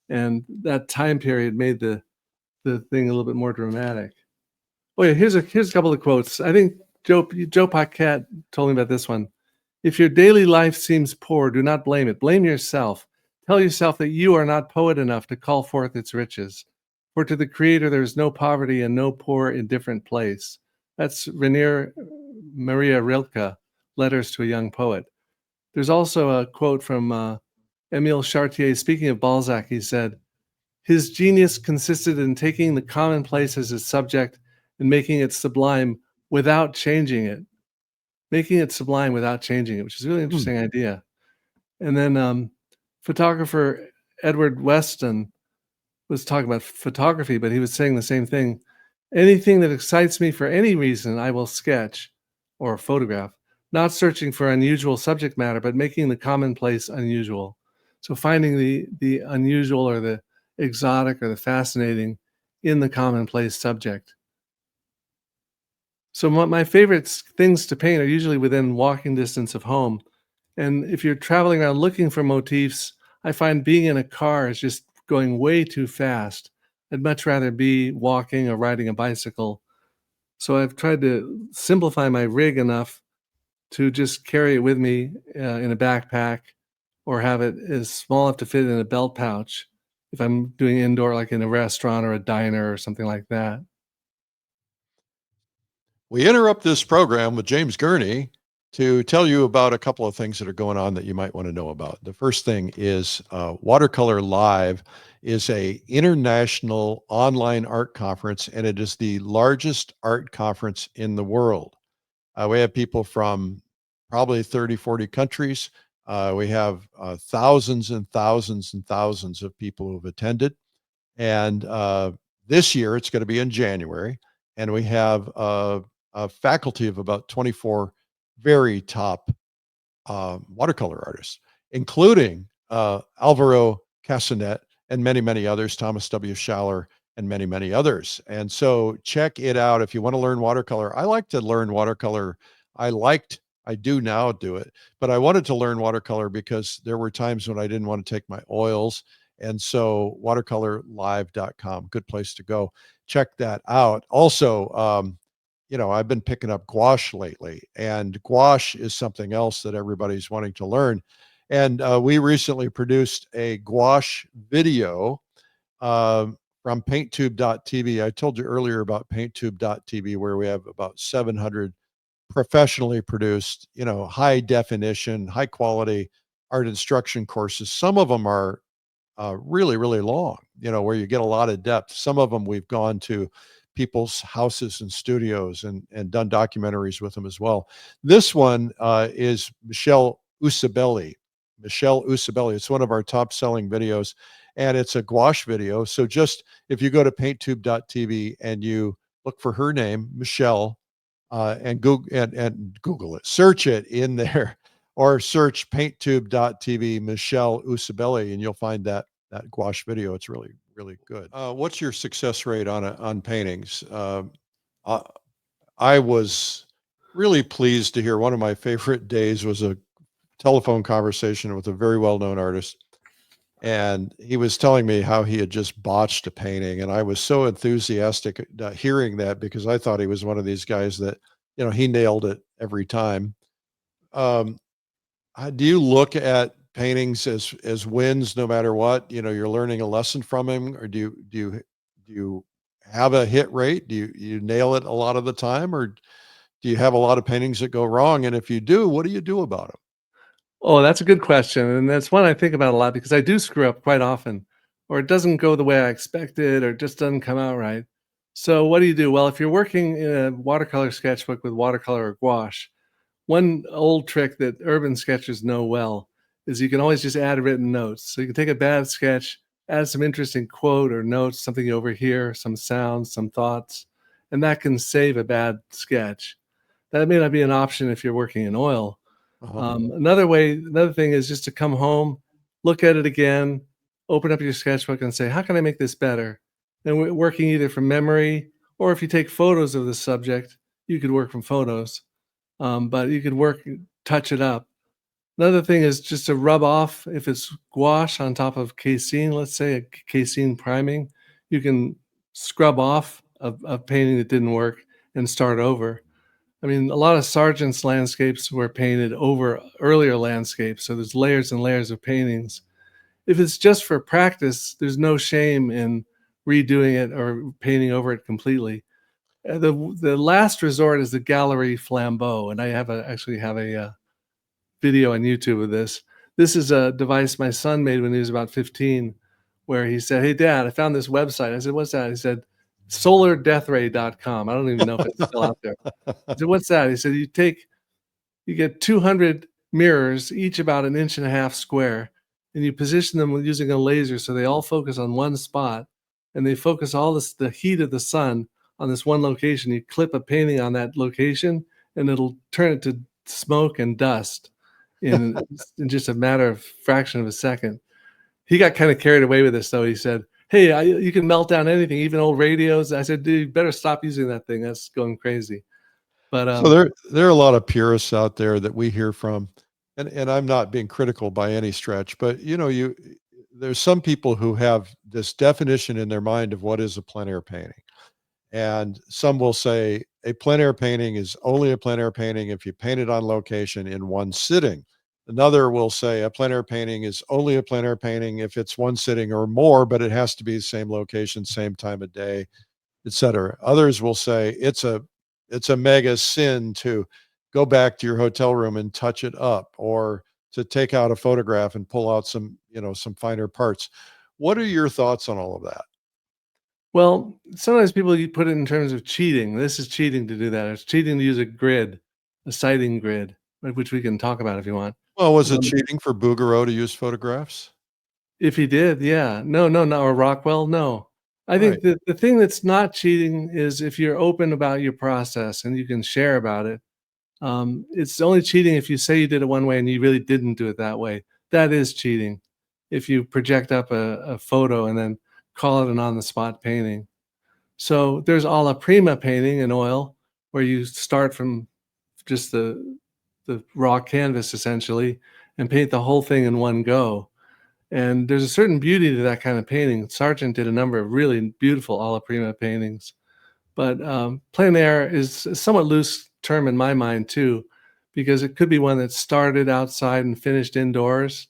and that time period made the thing a little bit more dramatic. Oh yeah, here's a couple of quotes. I think Joe Paquette told me about this one. If your daily life seems poor, do not blame it. Blame yourself. Tell yourself that you are not poet enough to call forth its riches. For to the Creator there is no poverty and no poor indifferent place. That's Rainier Maria Rilke, Letters to a Young Poet. There's also a quote from Emile Chartier. Speaking of Balzac, he said, his genius consisted in taking the commonplace as his subject and making it sublime without changing it. Making it sublime without changing it, which is a really interesting idea. And then photographer Edward Weston was talking about photography, but he was saying the same thing. Anything that excites me for any reason, I will sketch or photograph, not searching for unusual subject matter, but making the commonplace unusual. So finding the unusual or the exotic or the fascinating in the commonplace subject. So my favorite things to paint are usually within walking distance of home. And if you're traveling around looking for motifs, I find being in a car is just going way too fast. I'd much rather be walking or riding a bicycle. So I've tried to simplify my rig enough to just carry it with me in a backpack, or have it as small enough to fit in a belt pouch if I'm doing indoor, like in a restaurant or a diner or something like that. We interrupt this program with James Gurney to tell you about a couple of things that are going on that you might want to know about. The first thing is Watercolor Live is a international online art conference, and it is the largest art conference in the world. We have people from probably 30, 40 countries. We have thousands and thousands and thousands of people who have attended. And this year it's going to be in January. And we have a faculty of about 24 very top watercolor artists, including Alvaro Casanet and many, many others, Thomas W. Schaller, and many, many others. And so check it out if you want to learn watercolor. I like to learn watercolor. I do now do it, but I wanted to learn watercolor because there were times when I didn't want to take my oils. And so watercolorlive.com, good place to go. Check that out. Also, I've been picking up gouache lately, and gouache is something else that everybody's wanting to learn. And we recently produced a gouache video from painttube.tv. I told you earlier about painttube.tv, where we have about 700 professionally produced, high definition, high quality art instruction courses. Some of them are really, really long, where you get a lot of depth. Some of them we've gone to people's houses and studios and done documentaries with them as well. This one is Michelle Usabelli. It's one of our top selling videos, and it's a gouache video. So just if you go to painttube.tv and you look for her name, Michelle, and Google it, search it in there, or search painttube.tv Michelle Usabelli, and you'll find that gouache video. It's really, really good. What's your success rate on paintings? I was really pleased to hear one of my favorite days was a telephone conversation with a very well-known artist. And he was telling me how he had just botched a painting. And I was so enthusiastic hearing that, because I thought he was one of these guys that, he nailed it every time. Do you look at paintings as wins no matter what? You're learning a lesson from him, or do you have a hit rate? Do you nail it a lot of the time, or Do you have a lot of paintings that go wrong? And if you do, what do you do about them? Oh, that's a good question, and that's one I think about a lot because I do screw up quite often, or it doesn't go the way I expected, or it just doesn't come out right. So what do you do? Well, if you're working in a watercolor sketchbook with watercolor or gouache, one old trick that urban sketchers know well is you can always just add written notes. So you can take a bad sketch, add some interesting quote or notes, something you overhear, some sounds, some thoughts, and that can save a bad sketch. That may not be an option if you're working in oil. Uh-huh. Another thing is just to come home, look at it again, open up your sketchbook and say, how can I make this better? And we're working either from memory, or if you take photos of the subject, you could work from photos. But you could touch it up. Another thing is just to rub off, if it's gouache on top of casein, let's say a casein priming, you can scrub off a painting that didn't work and start over. I mean, a lot of Sargent's landscapes were painted over earlier landscapes, so there's layers and layers of paintings. If it's just for practice, there's no shame in redoing it or painting over it completely. The last resort is the gallery flambeau, and I actually have a video on YouTube of this. This is a device my son made when he was about 15, where he said, "Hey, Dad, I found this website." I said, "What's that?" He said, "solardeathray.com." I don't even know if it's still out there. I said, "What's that?" He said, you get 200 mirrors, each about 1.5 inches square, and you position them using a laser so they all focus on one spot, and they focus the heat of the sun on this one location. You clip a painting on that location, and it'll turn it to smoke and dust in just a matter of fraction of a second. He got kind of carried away with this, though. He said, "Hey, you can melt down anything, even old radios." I said, "Dude, you better stop using that thing. That's going crazy." But So there are a lot of purists out there that we hear from, and I'm not being critical by any stretch, but there's some people who have this definition in their mind of what is a plein air painting. And some will say a plein air painting is only a plein air painting if you paint it on location in one sitting. Another will say a plein air painting is only a plein air painting if it's one sitting or more, but it has to be the same location, same time of day, etc. Others will say it's a mega sin to go back to your hotel room and touch it up, or to take out a photograph and pull out some finer parts. What are your thoughts on all of that? well, sometimes you put it in terms of cheating. This is cheating to do that. It's cheating to use a grid, a sighting grid, which we can talk about if you want. Well, was it Um, cheating for Bouguereau to use photographs? if he did, yeah. No, or Rockwell, no. I Right. think that the thing that's not cheating is if you're open about your process and you can share about it. It's only cheating if you say you did it one way and you really didn't do it that way. That is cheating. If you project up a photo and then call it an on-the-spot painting. So there's alla prima painting in oil, where you start from just the raw canvas essentially and paint the whole thing in one go. And there's a certain beauty to that kind of painting. Sargent did a number of really beautiful alla prima paintings. But plein air is a somewhat loose term in my mind too, because it could be one that started outside and finished indoors.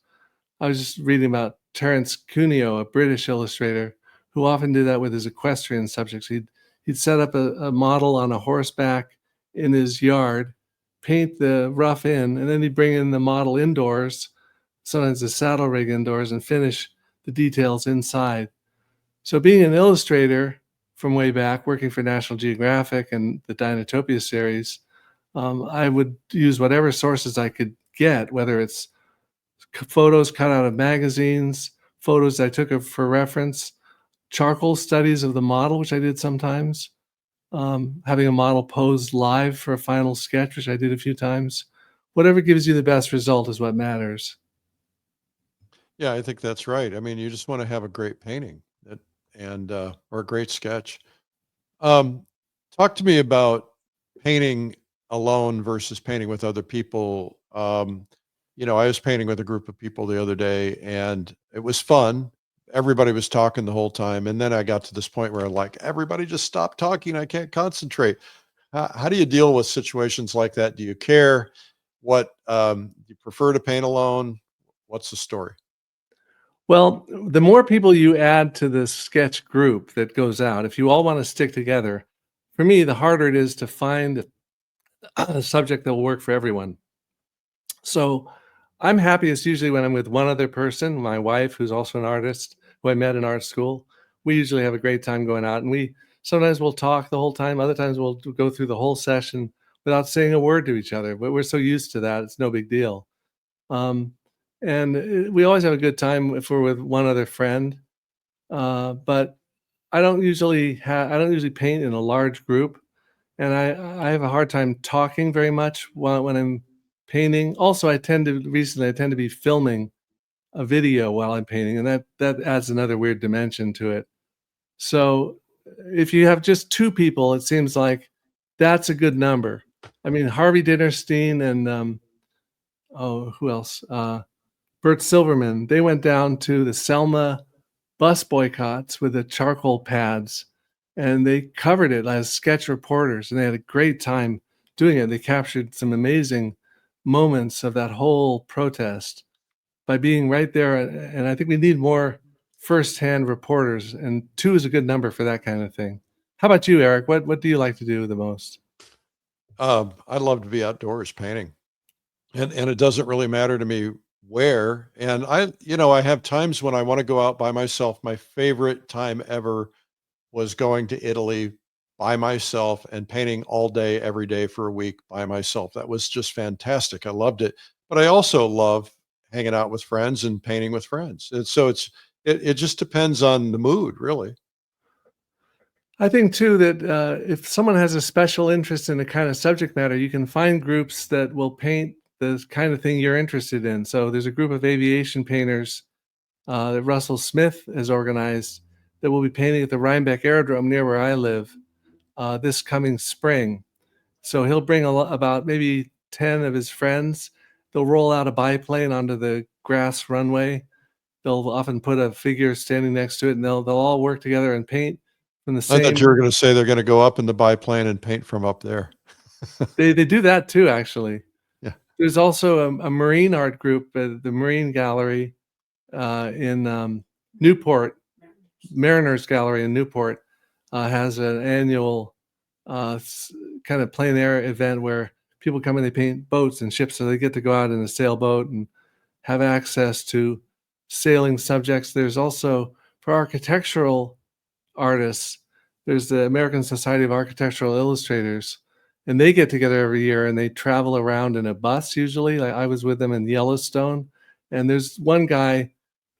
I was just reading about Terence Cuneo, a British illustrator, who often did that with his equestrian subjects. He'd set up a model on a horseback in his yard, paint the rough in, and then he'd bring in the model indoors, sometimes the saddle rig indoors, and finish the details inside. So being an illustrator from way back, working for National Geographic and the Dinotopia series, I would use whatever sources I could get, whether it's photos cut out of magazines, photos I took for reference, charcoal studies of the model, which I did sometimes, having a model pose live for a final sketch, which I did a few times. Whatever gives you the best result is what matters. Yeah, I think that's right. I mean, you just want to have a great painting or a great sketch. Um, Talk to me about painting alone versus painting with other people. I was painting with a group of people the other day, and it was fun. Everybody was talking the whole time, and then I got to this point where like everybody just stopped talking. I can't concentrate. How do you deal with situations like that? Do you care? What do you prefer to paint alone? What's the story? Well, the more people you add to the sketch group that goes out, if you all want to stick together, for me, the harder it is to find a subject that will work for everyone. So I'm happiest usually when I'm with one other person, my wife, who's also an artist, who I met in art school. We usually have a great time going out, and we sometimes we'll talk the whole time. Other times we'll go through the whole session without saying a word to each other. But we're so used to that; it's no big deal. Um, and we always have a good time if we're with one other friend. But I don't usually paint in a large group, and I have a hard time talking very much when I'm painting. Also, I tend to be filming a video while I'm painting, and that adds another weird dimension to it. So, if you have just 2 people, it seems like that's a good number. I mean, Harvey Dinnerstein and, who else? Bert Silverman, they went down to the Selma bus boycotts with the charcoal pads, and they covered it as sketch reporters, and they had a great time doing it. They captured some amazing moments of that whole protest by being right there, and I think we need more firsthand reporters, and 2 is a good number for that kind of thing. How about you, Eric? What do you like to do the most? I love to be outdoors painting, and it doesn't really matter to me where. And I have times when I want to go out by myself. My favorite time ever was going to Italy by myself and painting all day, every day for a week by myself. That was just fantastic. I loved it. But I also love hanging out with friends and painting with friends. And so it just depends on the mood, really. I think too that if someone has a special interest in a kind of subject matter, you can find groups that will paint the kind of thing you're interested in. So there's a group of aviation painters that Russell Smith has organized that will be painting at the Rhinebeck Aerodrome near where I live this coming spring. So he'll bring about maybe 10 of his friends. They'll roll out a biplane onto the grass runway. They'll often put a figure standing next to it, and they'll all work together and paint from the I thought same. you were going to say they're going to go up in the biplane and paint from up there. They do that too, actually. Yeah. There's also a marine art group at the Marine Gallery in Newport. Mariners Gallery in Newport has an annual kind of plein air event where people come and they paint boats and ships, so they get to go out in a sailboat and have access to sailing subjects. There's also, for architectural artists, there's the American Society of Architectural Illustrators, and they get together every year and they travel around in a bus usually. Like I was with them in Yellowstone, and there's one guy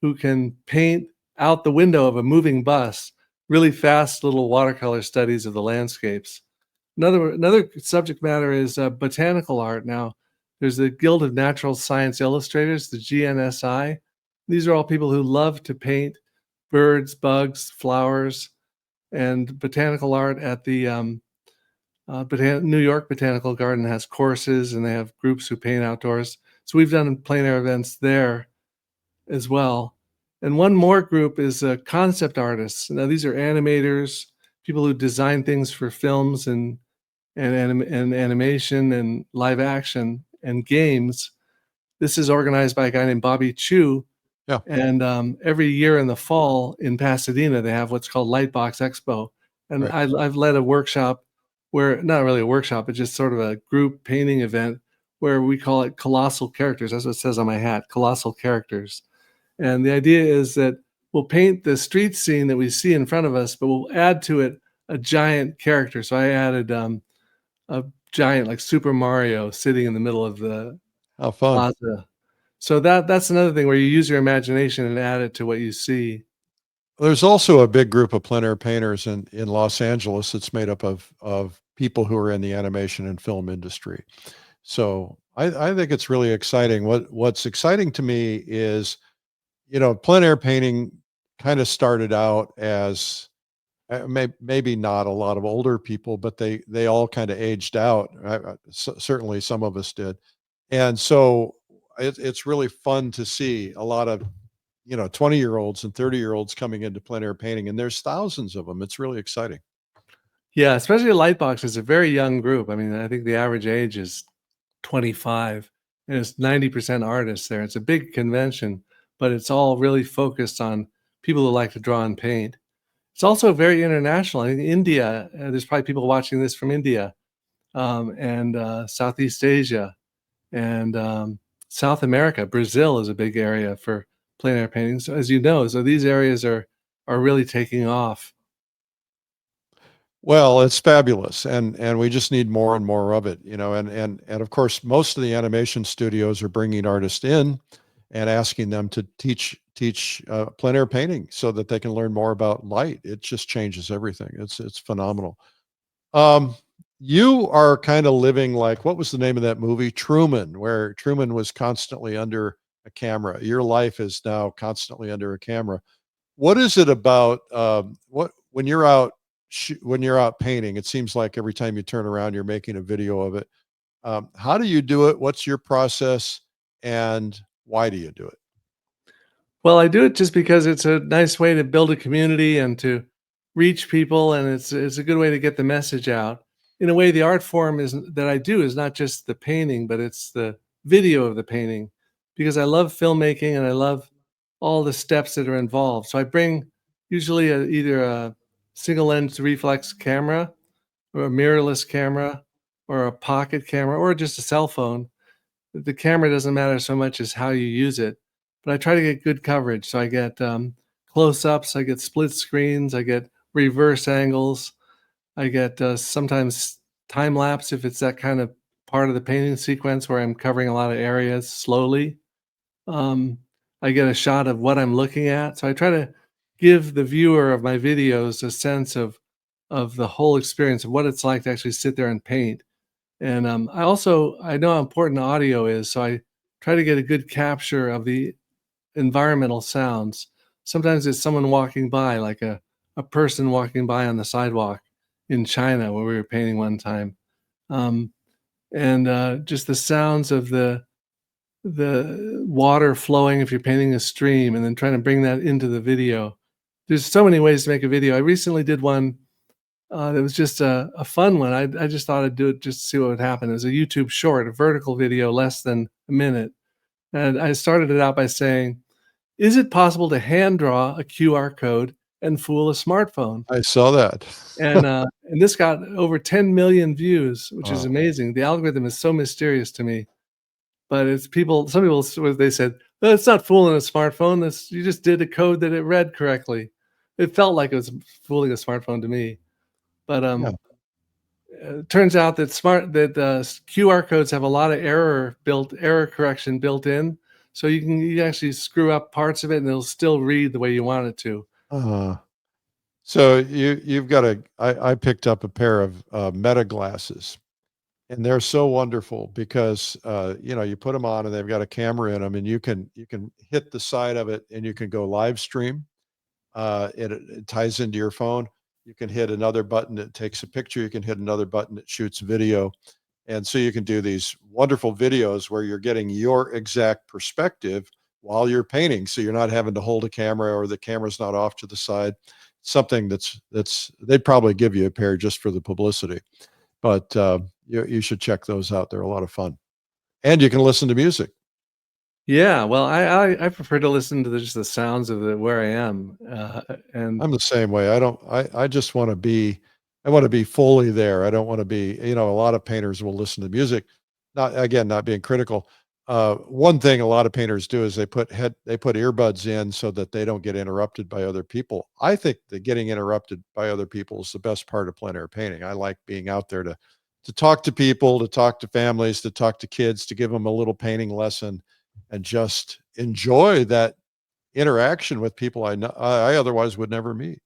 who can paint out the window of a moving bus really fast little watercolor studies of the landscapes. Another subject matter is botanical art. Now, there's the Guild of Natural Science Illustrators, the GNSI. These are all people who love to paint birds, bugs, flowers, and botanical art at the New York Botanical Garden has courses, and they have groups who paint outdoors. So we've done plein air events there as well. And one more group is concept artists. Now, these are animators, people who design things for films and animation and live action and games. This is organized by a guy named Bobby Chu. Yeah. And every year in the fall in Pasadena, they have what's called Lightbox Expo. And Right. I've led a workshop where, not really a workshop, but just sort of a group painting event where we call it Colossal Characters. That's what it says on my hat, Colossal Characters. And the idea is that we'll paint the street scene that we see in front of us, but we'll add to it a giant character. So I added a giant, like Super Mario, sitting in the middle of the How fun. plaza. So that's another thing where you use your imagination and add it to what you see. There's also a big group of plein air painters in Los Angeles that's made up of people who are in the animation and film industry. So I think it's really exciting. What's exciting to me is, plein air painting kind of started out as maybe not a lot of older people, but they all kind of aged out. Certainly some of us did. And so it's really fun to see a lot of 20-year-olds and 30-year-olds coming into plein air painting, and there's thousands of them. It's really exciting. Yeah, especially Lightbox is a very young group. I mean, I think the average age is 25, and it's 90% artists there. It's a big convention, but it's all really focused on people who like to draw and paint. It's also very international. I think India, there's probably people watching this from India. and Southeast Asia, and South America. Brazil is a big area for plein air paintings, as you know. So these areas are really taking off. Well, it's fabulous, and we just need more and more of it, and of course, most of the animation studios are bringing artists in and asking them to teach plein air painting so that they can learn more about light. It just changes everything. It's phenomenal. Um, you are kind of living like, what was the name of that movie, Truman, where Truman was constantly under a camera. Your life is now constantly under a camera. What is it about what when you're out when you're out painting? It seems like every time you turn around, you're making a video of it. How do you do it? What's your process, and why do you do it? Well, I do it just because it's a nice way to build a community and to reach people, and it's a good way to get the message out. In a way, the art form is that I do is not just the painting, but it's the video of the painting, because I love filmmaking and I love all the steps that are involved. So I bring usually either a single lens reflex camera or a mirrorless camera or a pocket camera or just a cell phone. The camera doesn't matter so much as how you use it, but I try to get good coverage. So I get close-ups, I get split screens, I get reverse angles, I get sometimes time lapse if it's that kind of part of the painting sequence where I'm covering a lot of areas slowly. Um, I get a shot of what I'm looking at. So I try to give the viewer of my videos a sense of the whole experience of what it's like to actually sit there and paint. And I know how important audio is, so I try to get a good capture of the environmental sounds. Sometimes it's someone walking by, like a person walking by on the sidewalk in China where we were painting one time. Um, and just the sounds of the water flowing if you're painting a stream, and then trying to bring that into the video. There's so many ways to make a video. I recently did one that was just a fun one. I just thought I'd do it just to see what would happen. It was a YouTube short, a vertical video, less than a minute. And I started it out by saying, is it possible to hand draw a QR code and fool a smartphone? I saw that. And this got over 10 million views, which is Wow. amazing. The algorithm is so mysterious to me. But some people, they said, "Oh, it's not fooling a smartphone. You just did a code that it read correctly." It felt like it was fooling a smartphone to me. But Yeah. it turns out that QR codes have a lot of error correction built in, so you can actually screw up parts of it, and it'll still read the way you want it to. Uh, so you've got I picked up a pair of Meta glasses, and they're so wonderful because you put them on and they've got a camera in them, and you can hit the side of it and you can go live stream. It ties into your phone. You can hit another button that takes a picture. You can hit another button that shoots video. And so you can do these wonderful videos where you're getting your exact perspective while you're painting. So you're not having to hold a camera or the camera's not off to the side. Something that's they'd probably give you a pair just for the publicity. But you should check those out. They're a lot of fun. And you can listen to music. Yeah, well, I prefer to listen to just the sounds of where I am, and I'm the same way. I just I want to be fully there. I don't want to be, a lot of painters will listen to music. Not being critical. One thing a lot of painters do is they put earbuds in so that they don't get interrupted by other people. I think that getting interrupted by other people is the best part of plein air painting. I like being out there to talk to people, to talk to families, to talk to kids, to give them a little painting lesson and just enjoy that interaction with people I otherwise would never meet.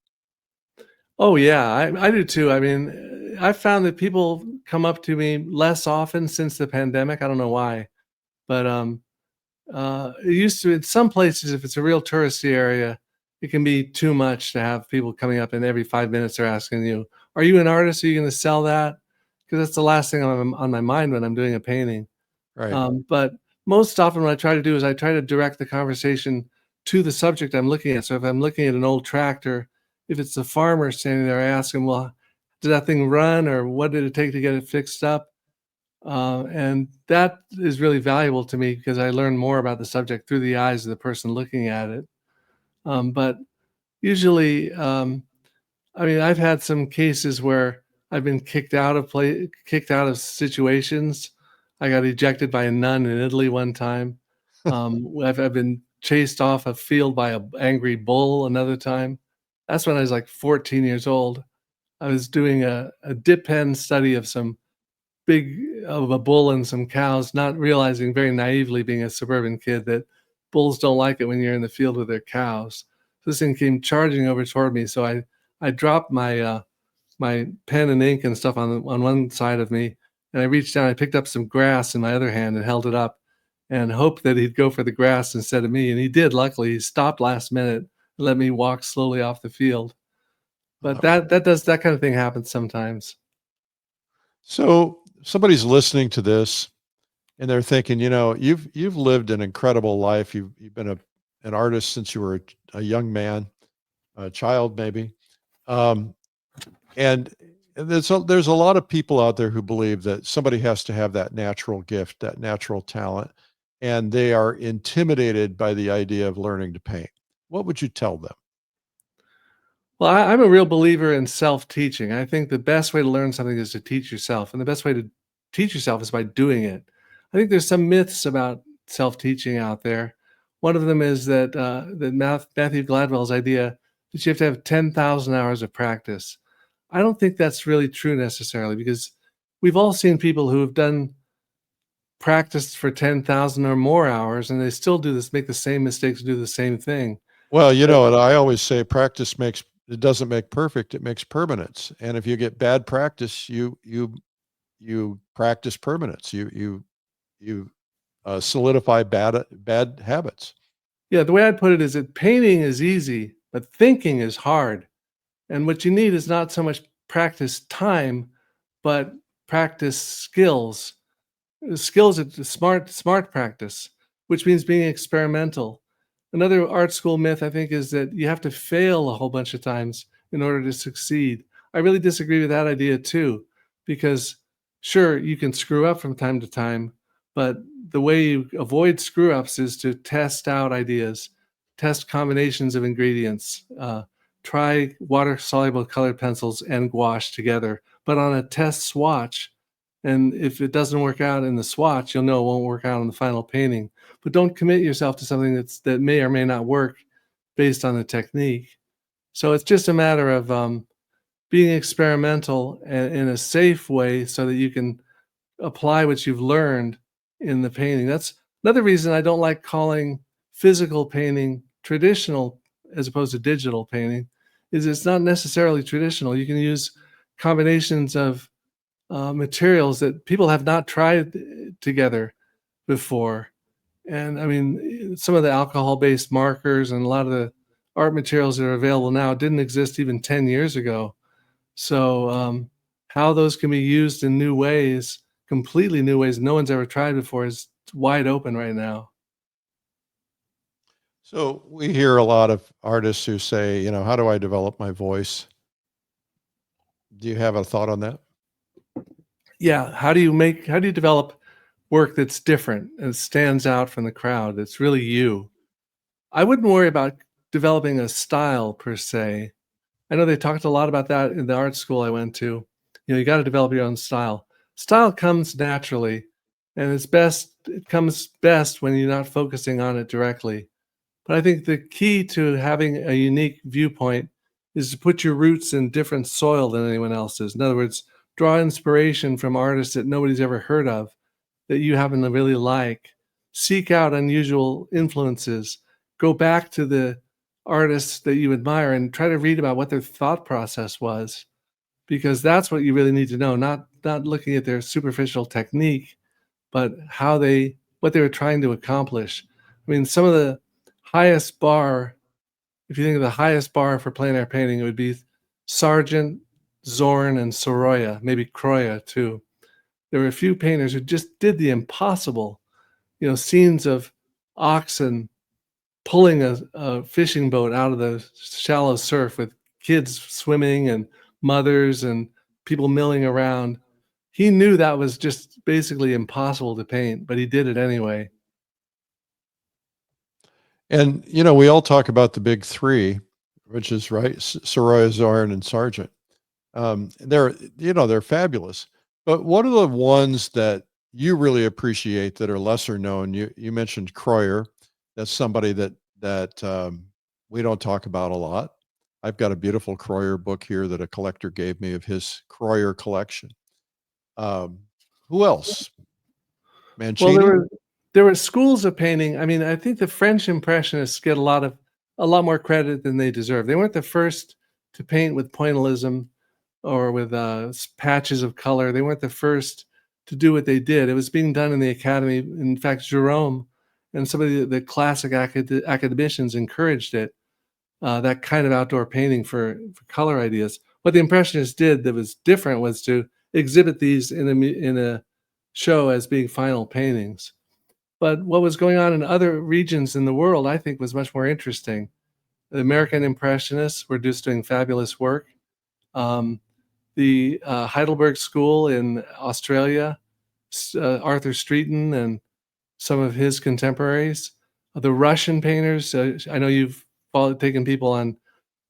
oh yeah, I do too. I mean, I found that people come up to me less often since the pandemic. I don't know why, but it used to in some places, if it's a real touristy area, it can be too much to have people coming up and every 5 minutes they're asking you, "Are you an artist? Are you going to sell that?" Because that's the last thing on my mind when I'm doing a painting. Right. But most often what I try to do is I try to direct the conversation to the subject I'm looking at. So if I'm looking at an old tractor, if it's the farmer standing there, I ask him, well, did that thing run or what did it take to get it fixed up? And that is really valuable to me because I learn more about the subject through the eyes of the person looking at it. But usually, I mean, I've had some cases where I've been kicked out of situations. I got ejected by a nun in Italy one time. I've been chased off a field by an angry bull another time. That's when I was like 14 years old. I was doing a dip pen study of a bull and some cows, not realizing very naively, being a suburban kid, that bulls don't like it when you're in the field with their cows. So this thing came charging over toward me. So I dropped my pen and ink and stuff on one side of me, and I reached down, I picked up some grass in my other hand and held it up and hoped that he'd go for the grass instead of me. And he did. Luckily, he stopped last minute and let me walk slowly off the field. But that kind of thing happens sometimes. So somebody's listening to this and they're thinking, you've lived an incredible life. You've been an artist since you were a young man, a child maybe. And there's a lot of people out there who believe that somebody has to have that natural gift, that natural talent, and they are intimidated by the idea of learning to paint. What would you tell them? Well, I'm a real believer in self-teaching. I think the best way to learn something is to teach yourself, and the best way to teach yourself is by doing it. I think there's some myths about self-teaching out there. One of them is that Matthew Gladwell's idea that you have to have 10,000 hours of practice. I don't think that's really true necessarily, because we've all seen people who have done practice for 10,000 or more hours, and they still make the same mistakes, do the same thing. Well, and I always say it doesn't make perfect, it makes permanence. And if you get bad practice, you practice permanence. You solidify bad habits. Yeah, the way I'd put it is that painting is easy, but thinking is hard. And what you need is not so much practice time, but practice skills. Skills are smart practice, which means being experimental. Another art school myth, I think, is that you have to fail a whole bunch of times in order to succeed. I really disagree with that idea too, because sure, you can screw up from time to time, but the way you avoid screw ups is to test out ideas, test combinations of ingredients, try water-soluble colored pencils and gouache together, but on a test swatch. And if it doesn't work out in the swatch, you'll know it won't work out in the final painting. But don't commit yourself to something that may or may not work based on the technique. So it's just a matter of being experimental and in a safe way so that you can apply what you've learned in the painting. That's another reason I don't like calling physical painting traditional as opposed to digital painting, is it's not necessarily traditional. You can use combinations of materials that people have not tried together before. And I mean, some of the alcohol-based markers and a lot of the art materials that are available now didn't exist even 10 years ago. So how those can be used in new ways, completely new ways no one's ever tried before, is wide open right now. So we hear a lot of artists who say, how do I develop my voice? Do you have a thought on that? Yeah. How do you develop work that's different and stands out from the crowd, that's really you? I wouldn't worry about developing a style per se. I know they talked a lot about that in the art school I went to. You got to develop your own style. Style comes naturally, and it comes best when you're not focusing on it directly. But I think the key to having a unique viewpoint is to put your roots in different soil than anyone else's. In other words, draw inspiration from artists that nobody's ever heard of, that you happen to really like. Seek out unusual influences. Go back to the artists that you admire and try to read about what their thought process was, because that's what you really need to know, not looking at their superficial technique, but what they were trying to accomplish. I mean, some of the highest bar, if you think of the highest bar for plein air painting, it would be Sargent, Zorn, and Sorolla, maybe Croya too. There were a few painters who just did the impossible. Scenes of oxen pulling a fishing boat out of the shallow surf with kids swimming and mothers and people milling around. He knew that was just basically impossible to paint, but he did it anyway. And, we all talk about the big three, which is right, Sorolla, Zorn, and Sargent. they're fabulous. But what are the ones that you really appreciate that are lesser known? You mentioned Kreuer. That's somebody that we don't talk about a lot. I've got a beautiful Kreuer book here that a collector gave me of his Kreuer collection. Who else? Well, Mancini? there were schools of painting. I mean, I think the French Impressionists get a lot more credit than they deserve. They weren't the first to paint with pointillism or with patches of color. They weren't the first to do what they did. It was being done in the academy. In fact, Jerome and some of the classic academicians encouraged it, that kind of outdoor painting for color ideas. What the Impressionists did that was different was to exhibit these in a show as being final paintings. But what was going on in other regions in the world, I think, was much more interesting. The American Impressionists were just doing fabulous work. The Heidelberg School in Australia, Arthur Streeton and some of his contemporaries. The Russian painters, I know you've taken people on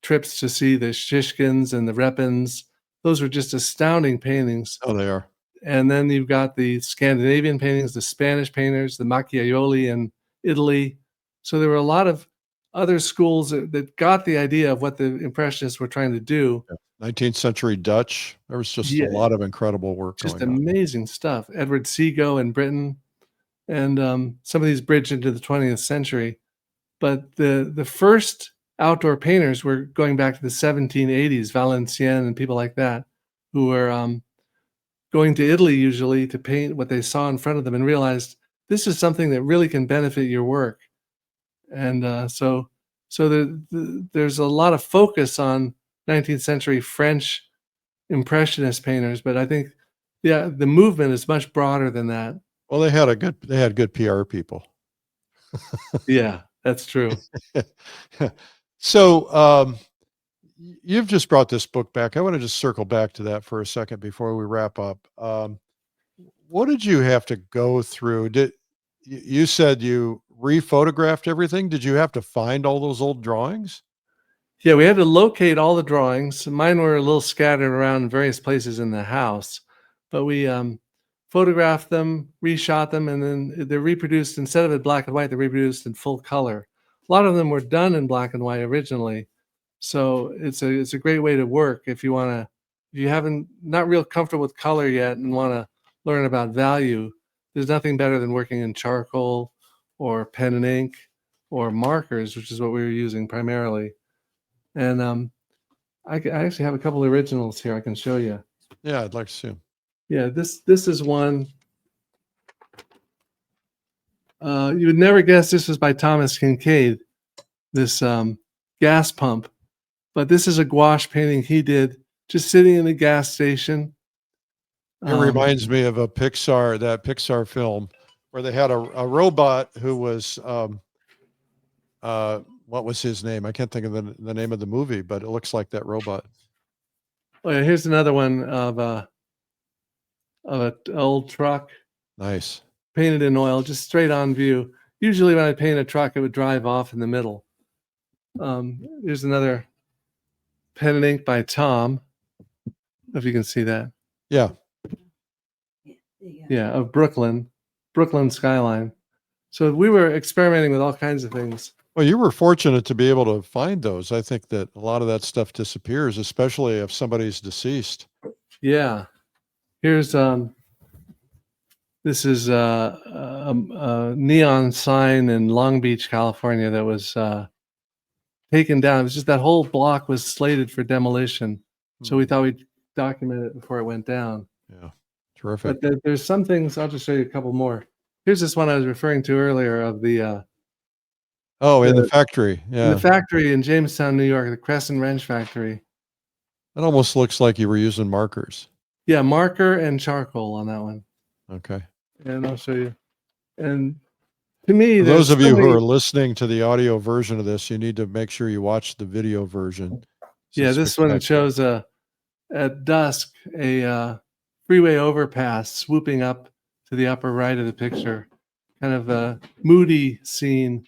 trips to see the Shishkins and the Repins. Those were just astounding paintings. Oh, they are. And then you've got the Scandinavian paintings, the Spanish painters, the Macchiaioli in Italy. So there were a lot of other schools that got the idea of what the Impressionists were trying to do. 19th century Dutch. There was just a lot of incredible work just going on. amazing stuff. Edward Seago in Britain, and some of these bridged into the 20th century. But the first outdoor painters were going back to the 1780s, Valenciennes and people like that, who were going to Italy usually to paint what they saw in front of them and realized this is something that really can benefit your work. And so there's a lot of focus on 19th century French Impressionist painters, but I think the movement is much broader than that. Well, they had good PR people. Yeah, that's true. So you've just brought this book back. I want to just circle back to that for a second before we wrap up. What did you have to go through? You said you rephotographed everything? Did you have to find all those old drawings? Yeah, we had to locate all the drawings. Mine were a little scattered around in various places in the house, but we photographed them, reshot them, and then they're reproduced. Instead of in black and white, they're reproduced in full color. A lot of them were done in black and white originally, so it's a great way to work if you haven't not real comfortable with color yet and want to learn about value. There's nothing better than working in charcoal or pen and ink or markers, which is what we were using primarily. And I actually have a couple of originals here I can show you. Yeah, I'd like to see them. Yeah, this is one. You would never guess this was by Thomas Kincaid, this gas pump. But this is a gouache painting he did just sitting in a gas station. It reminds me of that Pixar film where they had a robot who was, what was his name? I can't think of the name of the movie, but it looks like that robot. Oh yeah, here's another one of an old truck. Nice. Painted in oil, just straight on view. Usually when I paint a truck, it would drive off in the middle. Here's another pen and ink by Tom, if you can see that. Yeah. Yeah, of Brooklyn skyline. So we were experimenting with all kinds of things. Well, you were fortunate to be able to find those. I think that a lot of that stuff disappears, especially if somebody's deceased. Yeah. Here's this is a neon sign in Long Beach, California that was taken down. It was just that whole block was slated for demolition. So we thought we'd document it before it went down. Yeah. Terrific. But there's some things, I'll just show you a couple more. Here's this one I was referring to earlier of the in the factory. Yeah. In the factory in Jamestown, New York, the Crescent Wrench factory. It almost looks like you were using markers. Yeah, marker and charcoal on that one. Okay. And I'll show you. And to me, for those of you who are listening to the audio version of this, you need to make sure you watch the video version. Yeah, this one shows at dusk a freeway overpass swooping up to the upper right of the picture. Kind of a moody scene.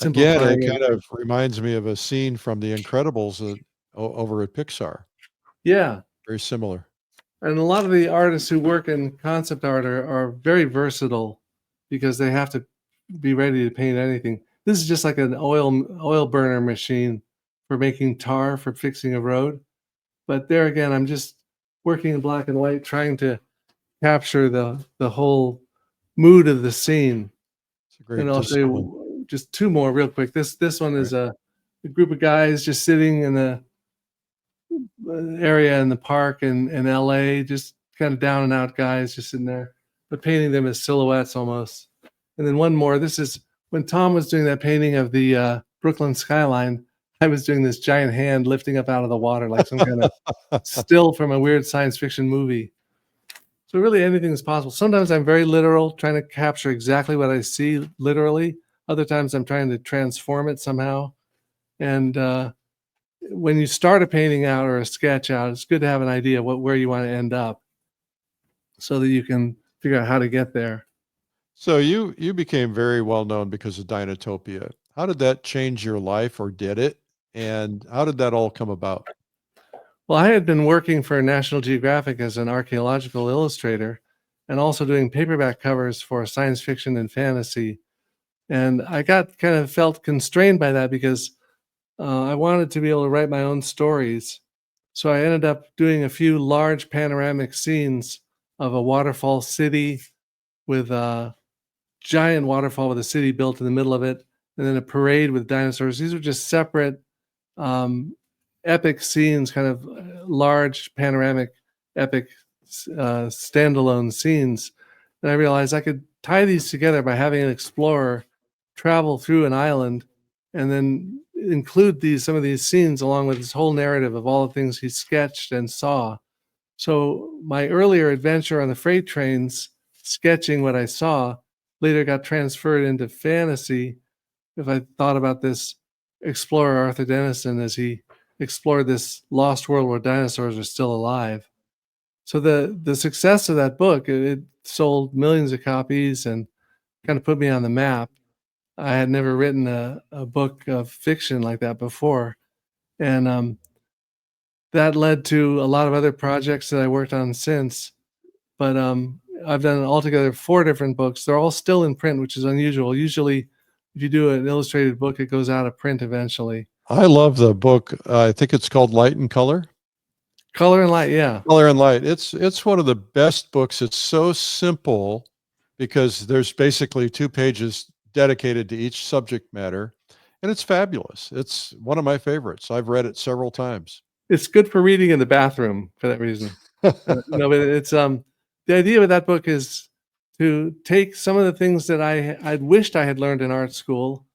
Again, it kind of reminds me of a scene from The Incredibles over at Pixar. Yeah, Very similar. And a lot of the artists who work in concept art are very versatile because they have to be ready to paint anything. This is just like an oil burner machine for making tar for fixing a road. But there again, I'm just working in black and white, trying to capture the whole mood of the scene. It's a great And I'll show discipline. you just two more real quick. This one is Right. a group of guys just sitting in the area in the park in LA, just kind of down and out guys just sitting there, but painting them as silhouettes almost. And then one more. This is when Tom was doing that painting of the Brooklyn skyline. I was doing this giant hand lifting up out of the water like some kind of still from a weird science fiction movie. So really anything is possible. Sometimes I'm very literal, trying to capture exactly what I see literally. Other times I'm trying to transform it somehow. And when you start a painting out or a sketch out, it's good to have an idea where you want to end up so that you can figure out how to get there. So you became very well known because of Dinotopia. How did that change your life, or did it? And how did that all come about? Well, I had been working for National Geographic as an archaeological illustrator and also doing paperback covers for science fiction and fantasy. And I felt constrained by that because I wanted to be able to write my own stories. So I ended up doing a few large panoramic scenes of a waterfall city with a giant waterfall with a city built in the middle of it, and then a parade with dinosaurs. These are just separate epic scenes, kind of large panoramic epic standalone scenes. And I realized I could tie these together by having an explorer travel through an island and then include some of these scenes along with this whole narrative of all the things he sketched and saw. So my earlier adventure on the freight trains, sketching what I saw, later got transferred into fantasy. If I thought about this explorer Arthur Dennison as he explored this lost world where dinosaurs are still alive. So the success of that book, it sold millions of copies and kind of put me on the map. I had never written a book of fiction like that before. And that led to a lot of other projects that I worked on since. But I've done altogether 4 different books. They're all still in print, which is unusual. Usually, if you do an illustrated book, it goes out of print eventually. I love the book. I think it's called Light and Color. Color and Light, yeah. Color and Light. It's one of the best books. It's so simple because there's basically 2 pages dedicated to each subject matter, and it's fabulous. It's one of my favorites. I've read it several times. It's good for reading in the bathroom for that reason. No, but it's the idea with that book is to take some of the things that I'd wished I had learned in art school,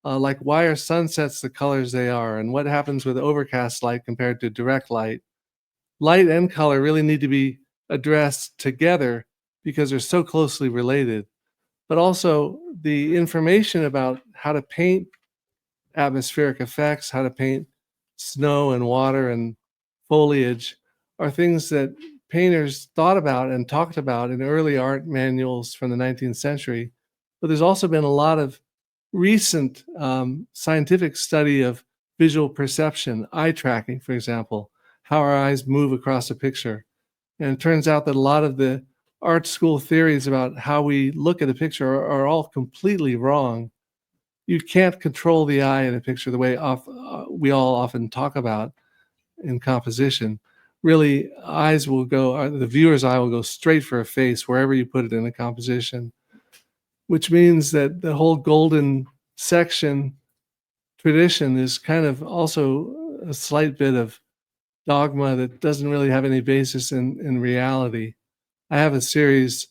like why are sunsets the colors they are, and what happens with overcast light compared to direct light. Light and color really need to be addressed together because they're so closely related. But also the information about how to paint atmospheric effects, how to paint snow and water and foliage are things that painters thought about and talked about in early art manuals from the 19th century. But there's also been a lot of recent scientific study of visual perception, eye tracking, for example, how our eyes move across a picture. And it turns out that a lot of the art school theories about how we look at a picture are all completely wrong. You can't control the eye in a picture the way we all often talk about in composition. Really, the viewer's eye will go straight for a face wherever you put it in a composition, which means that the whole golden section tradition is kind of also a slight bit of dogma that doesn't really have any basis in reality. I have a series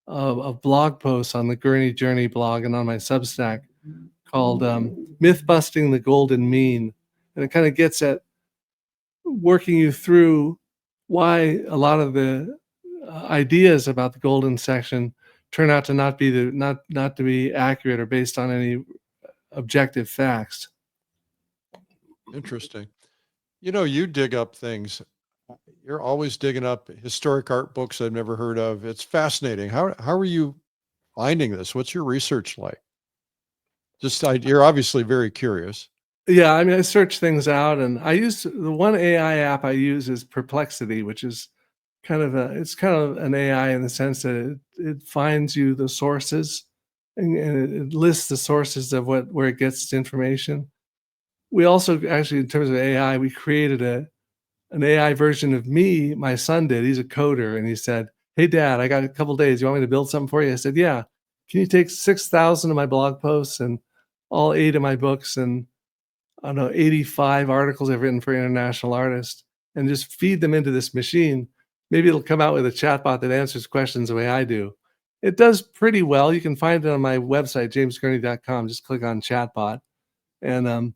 of blog posts on the Gurney Journey blog and on my Substack called Myth Busting the Golden Mean. And it kind of gets at working you through why a lot of the ideas about the golden section turn out to not to be accurate or based on any objective facts. Interesting. You dig up things. You're always digging up historic art books I've never heard of. It's fascinating. How are you finding this? What's your research like? You're obviously very curious. Yeah, I mean, I search things out, and I use the one AI app I use is Perplexity, which is it's kind of an AI in the sense that it finds you the sources, and it lists the sources of where it gets its information. We also actually, in terms of AI, we created an AI version of me. My son did. He's a coder, and he said, "Hey, Dad, I got a couple days. You want me to build something for you?" I said, "Yeah. Can you take 6,000 of my blog posts and all 8 of my books and I don't know 85 articles I've written for international artists and just feed them into this machine? Maybe it'll come out with a chatbot that answers questions the way I do." It does pretty well. You can find it on my website, jamesgurney.com. Just click on chatbot, and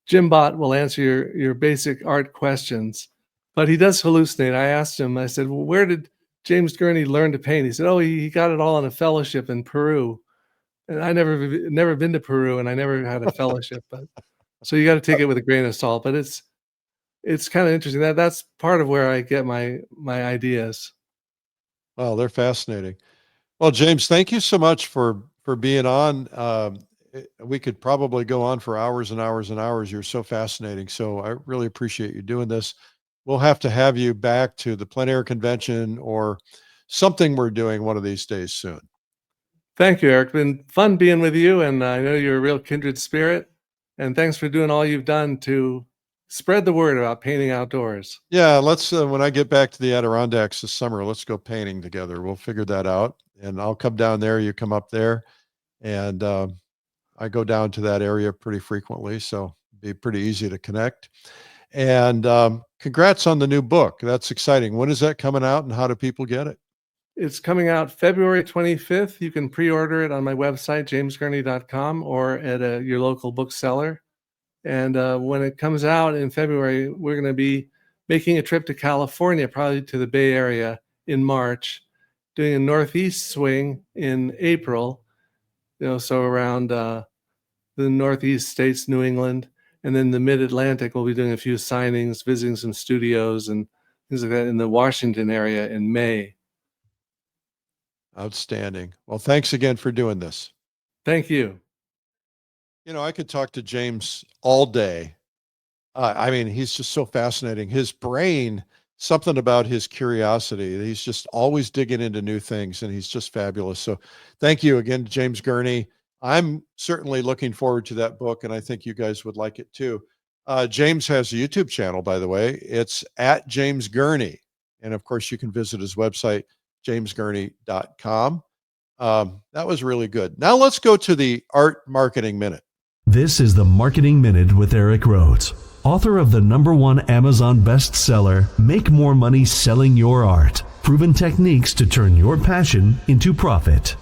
Jimbot will answer your basic art questions, but he does hallucinate. I asked him, I said, "Well, where did James Gurney learn to paint?" He said, "Oh, he got it all in a fellowship in Peru." And I never been to Peru, and I never had a fellowship, but so you gotta take it with a grain of salt, but it's kinda interesting. That's part of where I get my ideas. Wow, they're fascinating. Well, James, thank you so much for being on. We could probably go on for hours and hours and hours. You're so fascinating. So I really appreciate you doing this. We'll have you back to the plein air convention or something we're doing one of these days soon. Thank you, Eric. Been fun being with you, and I know you're a real kindred spirit, and thanks for doing all you've done to spread the word about painting outdoors. Yeah, let's when I get back to the Adirondacks this summer, let's go painting together. We'll figure that out, and I'll come down there. You come up there, and I go down to that area pretty frequently, so it'd be pretty easy to connect. And congrats on the new book. That's exciting. When is that coming out, and how do people get it? It's coming out February 25th. You can pre-order it on my website, jamesgurney.com, or at your local bookseller. And when it comes out in February, we're going to be making a trip to California, probably to the Bay Area in March, doing a Northeast swing in April, so around the Northeast states, New England, and then the Mid-Atlantic, we'll be doing a few signings, visiting some studios and things like that in the Washington area in May. Outstanding. Well, thanks again for doing this. Thank you. I could talk to James all day. I mean, he's just so fascinating. His brain, something about his curiosity. He's just always digging into new things, and he's just fabulous. So thank you again, James Gurney. I'm certainly looking forward to that book, and I think you guys would like it too. James has a YouTube channel, by the way. It's at James Gurney. And of course, you can visit his website, jamesgurney.com. That was really good. Now let's go to the Art Marketing Minute. This is the Marketing Minute with Eric Rhoads, author of the #1 Amazon bestseller, Make More Money Selling Your Art, Proven Techniques to Turn Your Passion into Profit.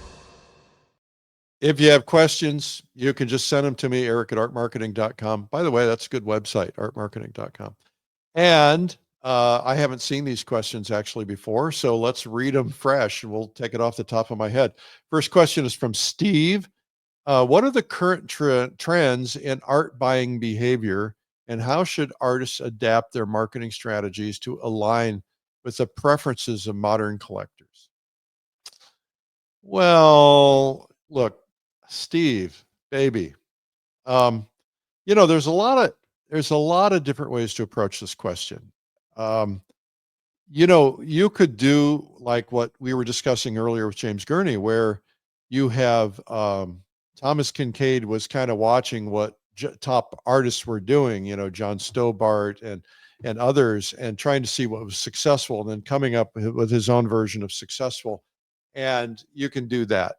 If you have questions, you can just send them to me, Eric at artmarketing.com. By the way, that's a good website, artmarketing.com. And I haven't seen these questions actually before, so let's read them fresh. We'll take it off the top of my head. First question is from Steve. What are the current trends in art buying behavior, and how should artists adapt their marketing strategies to align with the preferences of modern collectors? Well, look, Steve, baby, there's a lot of different ways to approach this question. You could do like what we were discussing earlier with James Gurney, where you have Thomas Kincaid was kind of watching what top artists were doing, John Stobart and others, and trying to see what was successful, and then coming up with his own version of successful. And you can do that.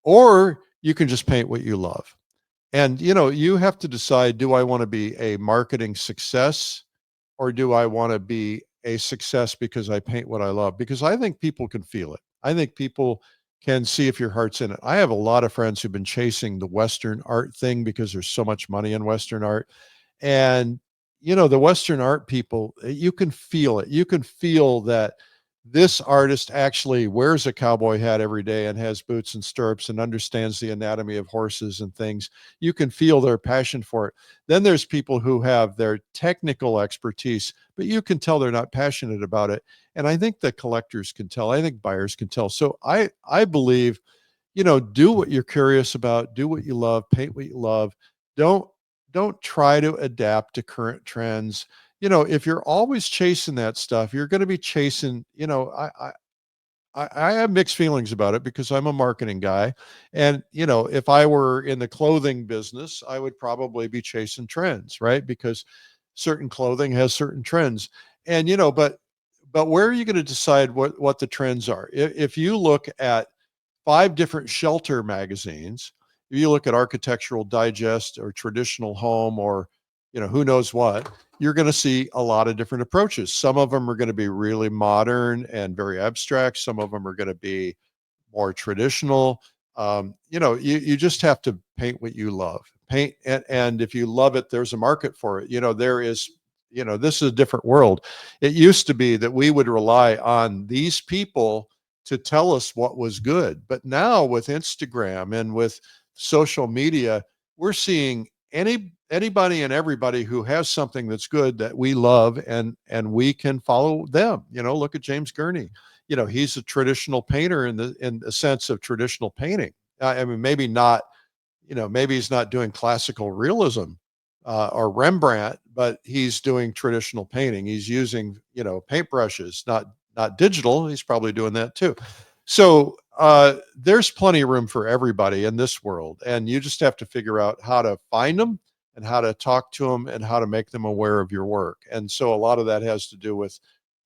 Or you can just paint what you love. And, you have to decide, do I want to be a marketing success, or do I want to be a success because I paint what I love? Because I think people can feel it. I think people can see if your heart's in it. I have a lot of friends who've been chasing the Western art thing because there's so much money in Western art. And, the Western art people, you can feel it. You can feel that this artist actually wears a cowboy hat every day and has boots and stirrups and understands the anatomy of horses and things. You can feel their passion for it. Then there's people who have their technical expertise, but you can tell they're not passionate about it. And I think that collectors can tell. I think buyers can tell. So I believe, do what you're curious about, do what you love, paint what you love. Don't don't try to adapt to current trends. If you're always chasing that stuff, you're going to be chasing, I have mixed feelings about it because I'm a marketing guy. And, if I were in the clothing business, I would probably be chasing trends, right? Because certain clothing has certain trends. And, but where are you going to decide what the trends are? If you look at 5 different shelter magazines, if you look at Architectural Digest or Traditional Home or, who knows what, you're going to see a lot of different approaches. Some of them are going to be really modern and very abstract. Some of them are going to be more traditional. You just have to paint what you love. Paint, and if you love it, there's a market for it. There is, this is a different world. It used to be that we would rely on these people to tell us what was good. But now with Instagram and with social media, we're seeing anybody and everybody who has something that's good that we love, and we can follow them. Look at James Gurney. He's a traditional painter in the sense of traditional painting. I mean, maybe not, maybe he's not doing classical realism or Rembrandt, but he's doing traditional painting. He's using, paintbrushes, not digital. He's probably doing that too. So there's plenty of room for everybody in this world. And you just have to figure out how to find them and how to talk to them and how to make them aware of your work. And so a lot of that has to do with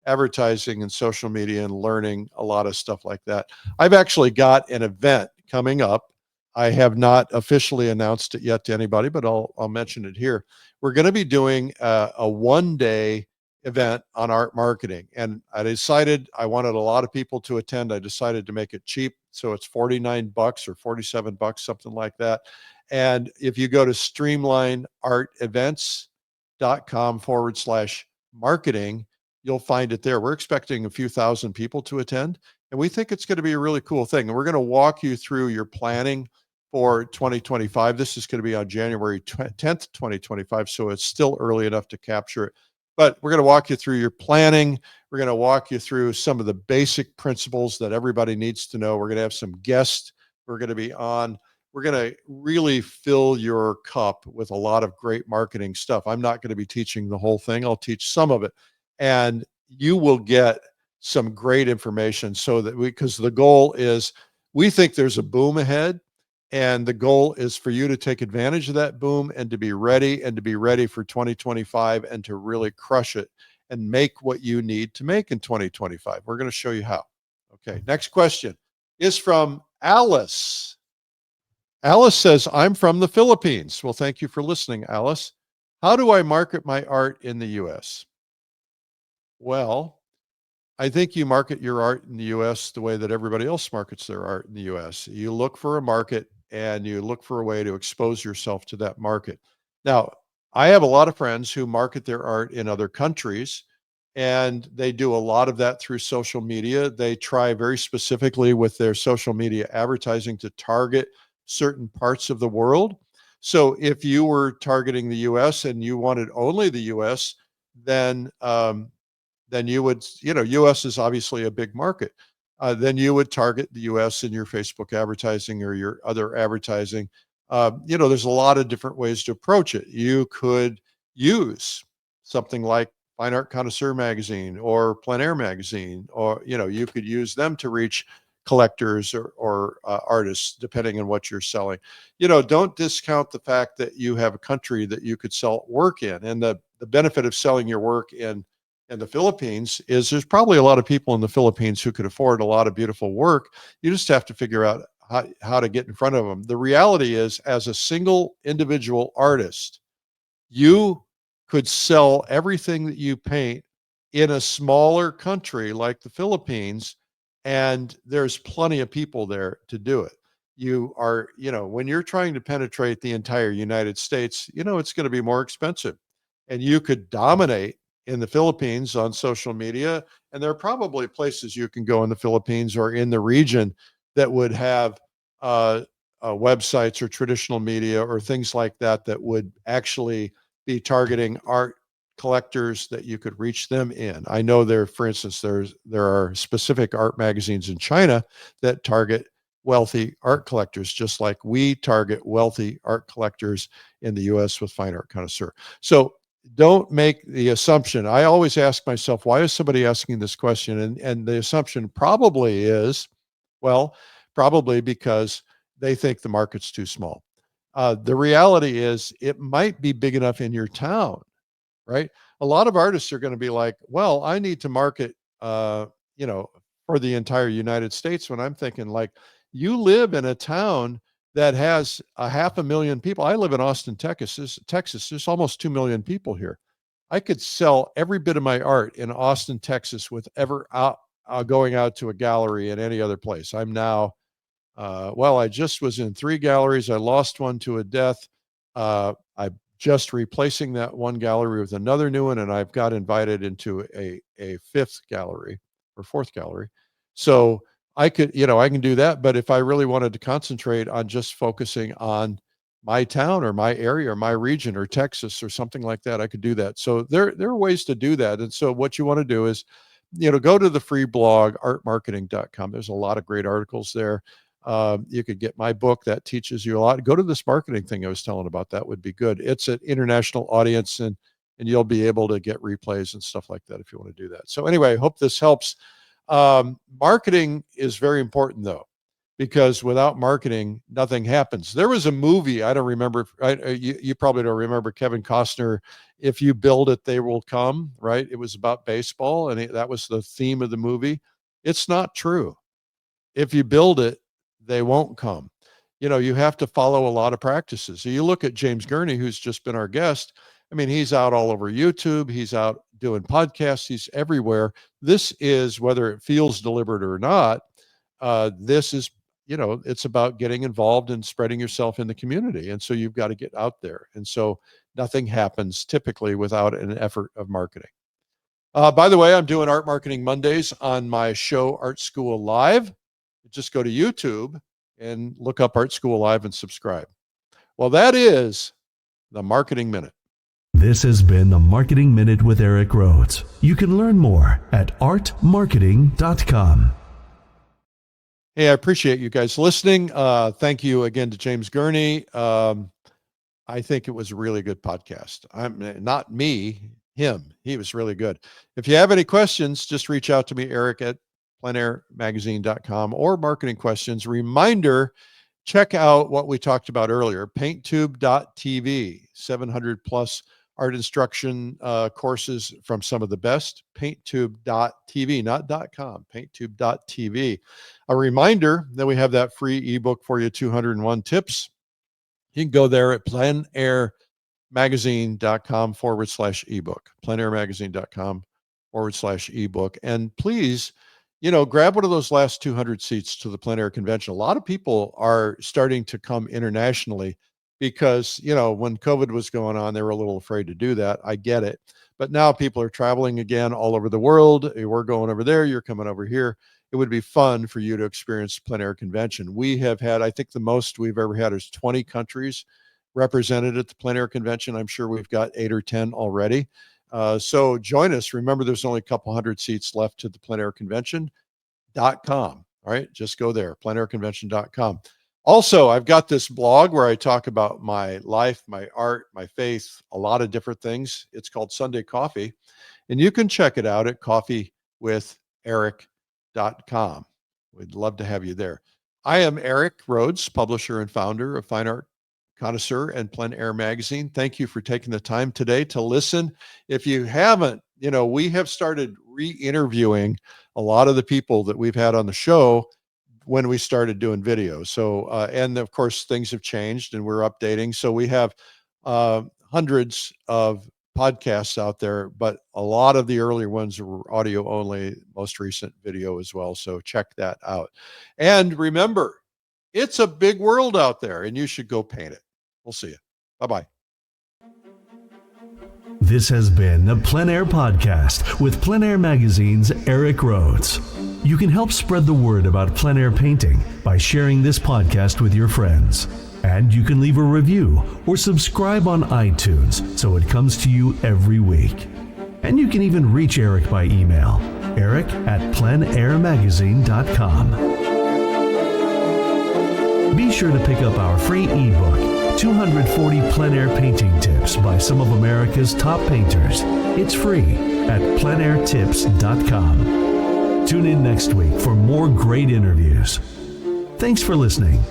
advertising and social media and learning a lot of stuff like that. I've actually got an event coming up. I have not officially announced it yet to anybody, but I'll mention it here. We're going to be doing a one-day event on art marketing. And I decided I wanted a lot of people to attend. I decided to make it cheap. So it's $49 or $47, something like that. And if you go to streamlineartevents.com/marketing, you'll find it there. We're expecting a few thousand people to attend, and we think it's going to be a really cool thing. And we're going to walk you through your planning for 2025. This is going to be on January 10th, 2025. So it's still early enough to capture it. But we're going to walk you through your planning. We're going to walk you through some of the basic principles that everybody needs to know. We're going to have some guests who are going to be on. We're going to really fill your cup with a lot of great marketing stuff. I'm not going to be teaching the whole thing. I'll teach some of it. And you will get some great information so that because the goal is, we think there's a boom ahead. And the goal is for you to take advantage of that boom and to be ready for 2025 and to really crush it and make what you need to make in 2025. We're going to show you how. Okay. Next question is from Alice. Alice says, I'm from the Philippines. Well, thank you for listening, Alice. How do I market my art in the U.S.? Well, I think you market your art in the U.S. the way that everybody else markets their art in the U.S. You look for a market and you look for a way to expose yourself to that market. Now, I have a lot of friends who market their art in other countries, and they do a lot of that through social media. They try very specifically with their social media advertising to target certain parts of the world. So if you were targeting the U.S. and you wanted only the U.S., then you would, U.S. is obviously a big market. Then you would target the U.S. in your Facebook advertising or your other advertising. There's a lot of different ways to approach it. You could use something like Fine Art Connoisseur magazine or Plein Air magazine, or, you could use them to reach collectors or artists, depending on what you're selling. Don't discount the fact that you have a country that you could sell work in. And the benefit of selling your work in the Philippines is there's probably a lot of people in the Philippines who could afford a lot of beautiful work. You just have to figure out how to get in front of them. The reality is, as a single individual artist, you could sell everything that you paint in a smaller country like the Philippines, and there's plenty of people there to do it. You are, when you're trying to penetrate the entire United States, it's going to be more expensive, and you could dominate in the Philippines on social media. And there are probably places you can go in the Philippines or in the region that would have websites or traditional media or things like that would actually be targeting art collectors that you could reach them in. I know there, for instance, there are specific art magazines in China that target wealthy art collectors, just like we target wealthy art collectors in the US with Fine Art Connoisseur. So don't make the assumption. I always ask myself, why is somebody asking this question? And the assumption probably is, well, probably because they think the market's too small. The reality is it might be big enough in your town, right? A lot of artists are going to be like, well, I need to market, for the entire United States, when I'm thinking, like, you live in a town that has 500,000 people. I live in Austin, Texas. There's almost 2 million people here. I could sell every bit of my art in Austin, Texas, with ever going out to a gallery in any other place. I'm now, I just was in 3 galleries. I lost one to a death. I'm just replacing that one gallery with another new one, and I've got invited into a 5th gallery or 4th gallery. So I can do that. But if I really wanted to concentrate on just focusing on my town or my area or my region or Texas or something like that, I could do that. So there are ways to do that. And so what you want to do is, go to the free blog, artmarketing.com. There's a lot of great articles there. You could get my book that teaches you a lot. Go to this marketing thing I was telling about. That would be good. It's an international audience, and you'll be able to get replays and stuff like that if you want to do that. So anyway, I hope this helps. Marketing is very important, though, because without marketing, nothing happens. There was a movie, I don't remember, you probably don't remember, Kevin Costner, If You Build It, They Will Come, right? It was about baseball, and that was the theme of the movie. It's not true. If you build it, they won't come. You have to follow a lot of practices. So you look at James Gurney, who's just been our guest. I mean, he's out all over YouTube. He's out doing podcasts. He's everywhere. This is, whether it feels deliberate or not, this is, it's about getting involved and spreading yourself in the community. And so you've got to get out there. And so nothing happens typically without an effort of marketing. By the way, I'm doing Art Marketing Mondays on my show, Art School Live. Just go to YouTube and look up Art School Live and subscribe. Well, that is the Marketing Minute. This has been the Marketing Minute with Eric Rhoads. You can learn more at artmarketing.com. Hey, I appreciate you guys listening. Thank you again to James Gurney. I think it was a really good podcast. Not me, him. He was really good. If you have any questions, just reach out to me, Eric, at pleinairmagazine.com, or marketing questions. Reminder, check out what we talked about earlier, painttube.tv, 700 plus art instruction courses from some of the best. Painttube.tv, not .com, painttube.tv. A reminder that we have that free ebook for you, 201 tips. You can go there at pleinairmagazine.com/ebook, pleinairmagazine.com/ebook. And please, grab one of those last 200 seats to the Plein Air convention. A lot of people are starting to come internationally because, when COVID was going on, they were a little afraid to do that. I get it. But now people are traveling again all over the world. We're going over there. You're coming over here. It would be fun for you to experience Plein Air convention. We have had, I think the most we've ever had is 20 countries represented at the Plein Air convention. I'm sure we've got 8 or 10 already. So join us. Remember, there's only a couple hundred seats left to the Plein Air Convention.com. All right, just go there, pleinairconvention.com. Also, I've got this blog where I talk about my life, my art, my faith, a lot of different things. It's called Sunday Coffee, and you can check it out at coffeewitheric.com. We'd love to have you there. I am Eric Rhoads, publisher and founder of Fine Art Connoisseur and Plein Air Magazine. Thank you for taking the time today to listen. If you haven't, we have started re-interviewing a lot of the people that we've had on the show when we started doing videos. So, and of course, things have changed and we're updating. So we have hundreds of podcasts out there, but a lot of the earlier ones were audio only, most recent video as well. So check that out. And remember, it's a big world out there and you should go paint it. We'll see you. Bye-bye. This has been the Plein Air Podcast with Plein Air Magazine's Eric Rhoads. You can help spread the word about plein air painting by sharing this podcast with your friends. And you can leave a review or subscribe on iTunes so it comes to you every week. And you can even reach Eric by email, eric@pleinairmagazine.com. Be sure to pick up our free ebook, 240 Plein Air Painting Tips by some of America's top painters. It's free at pleinairtips.com. Tune in next week for more great interviews. Thanks for listening.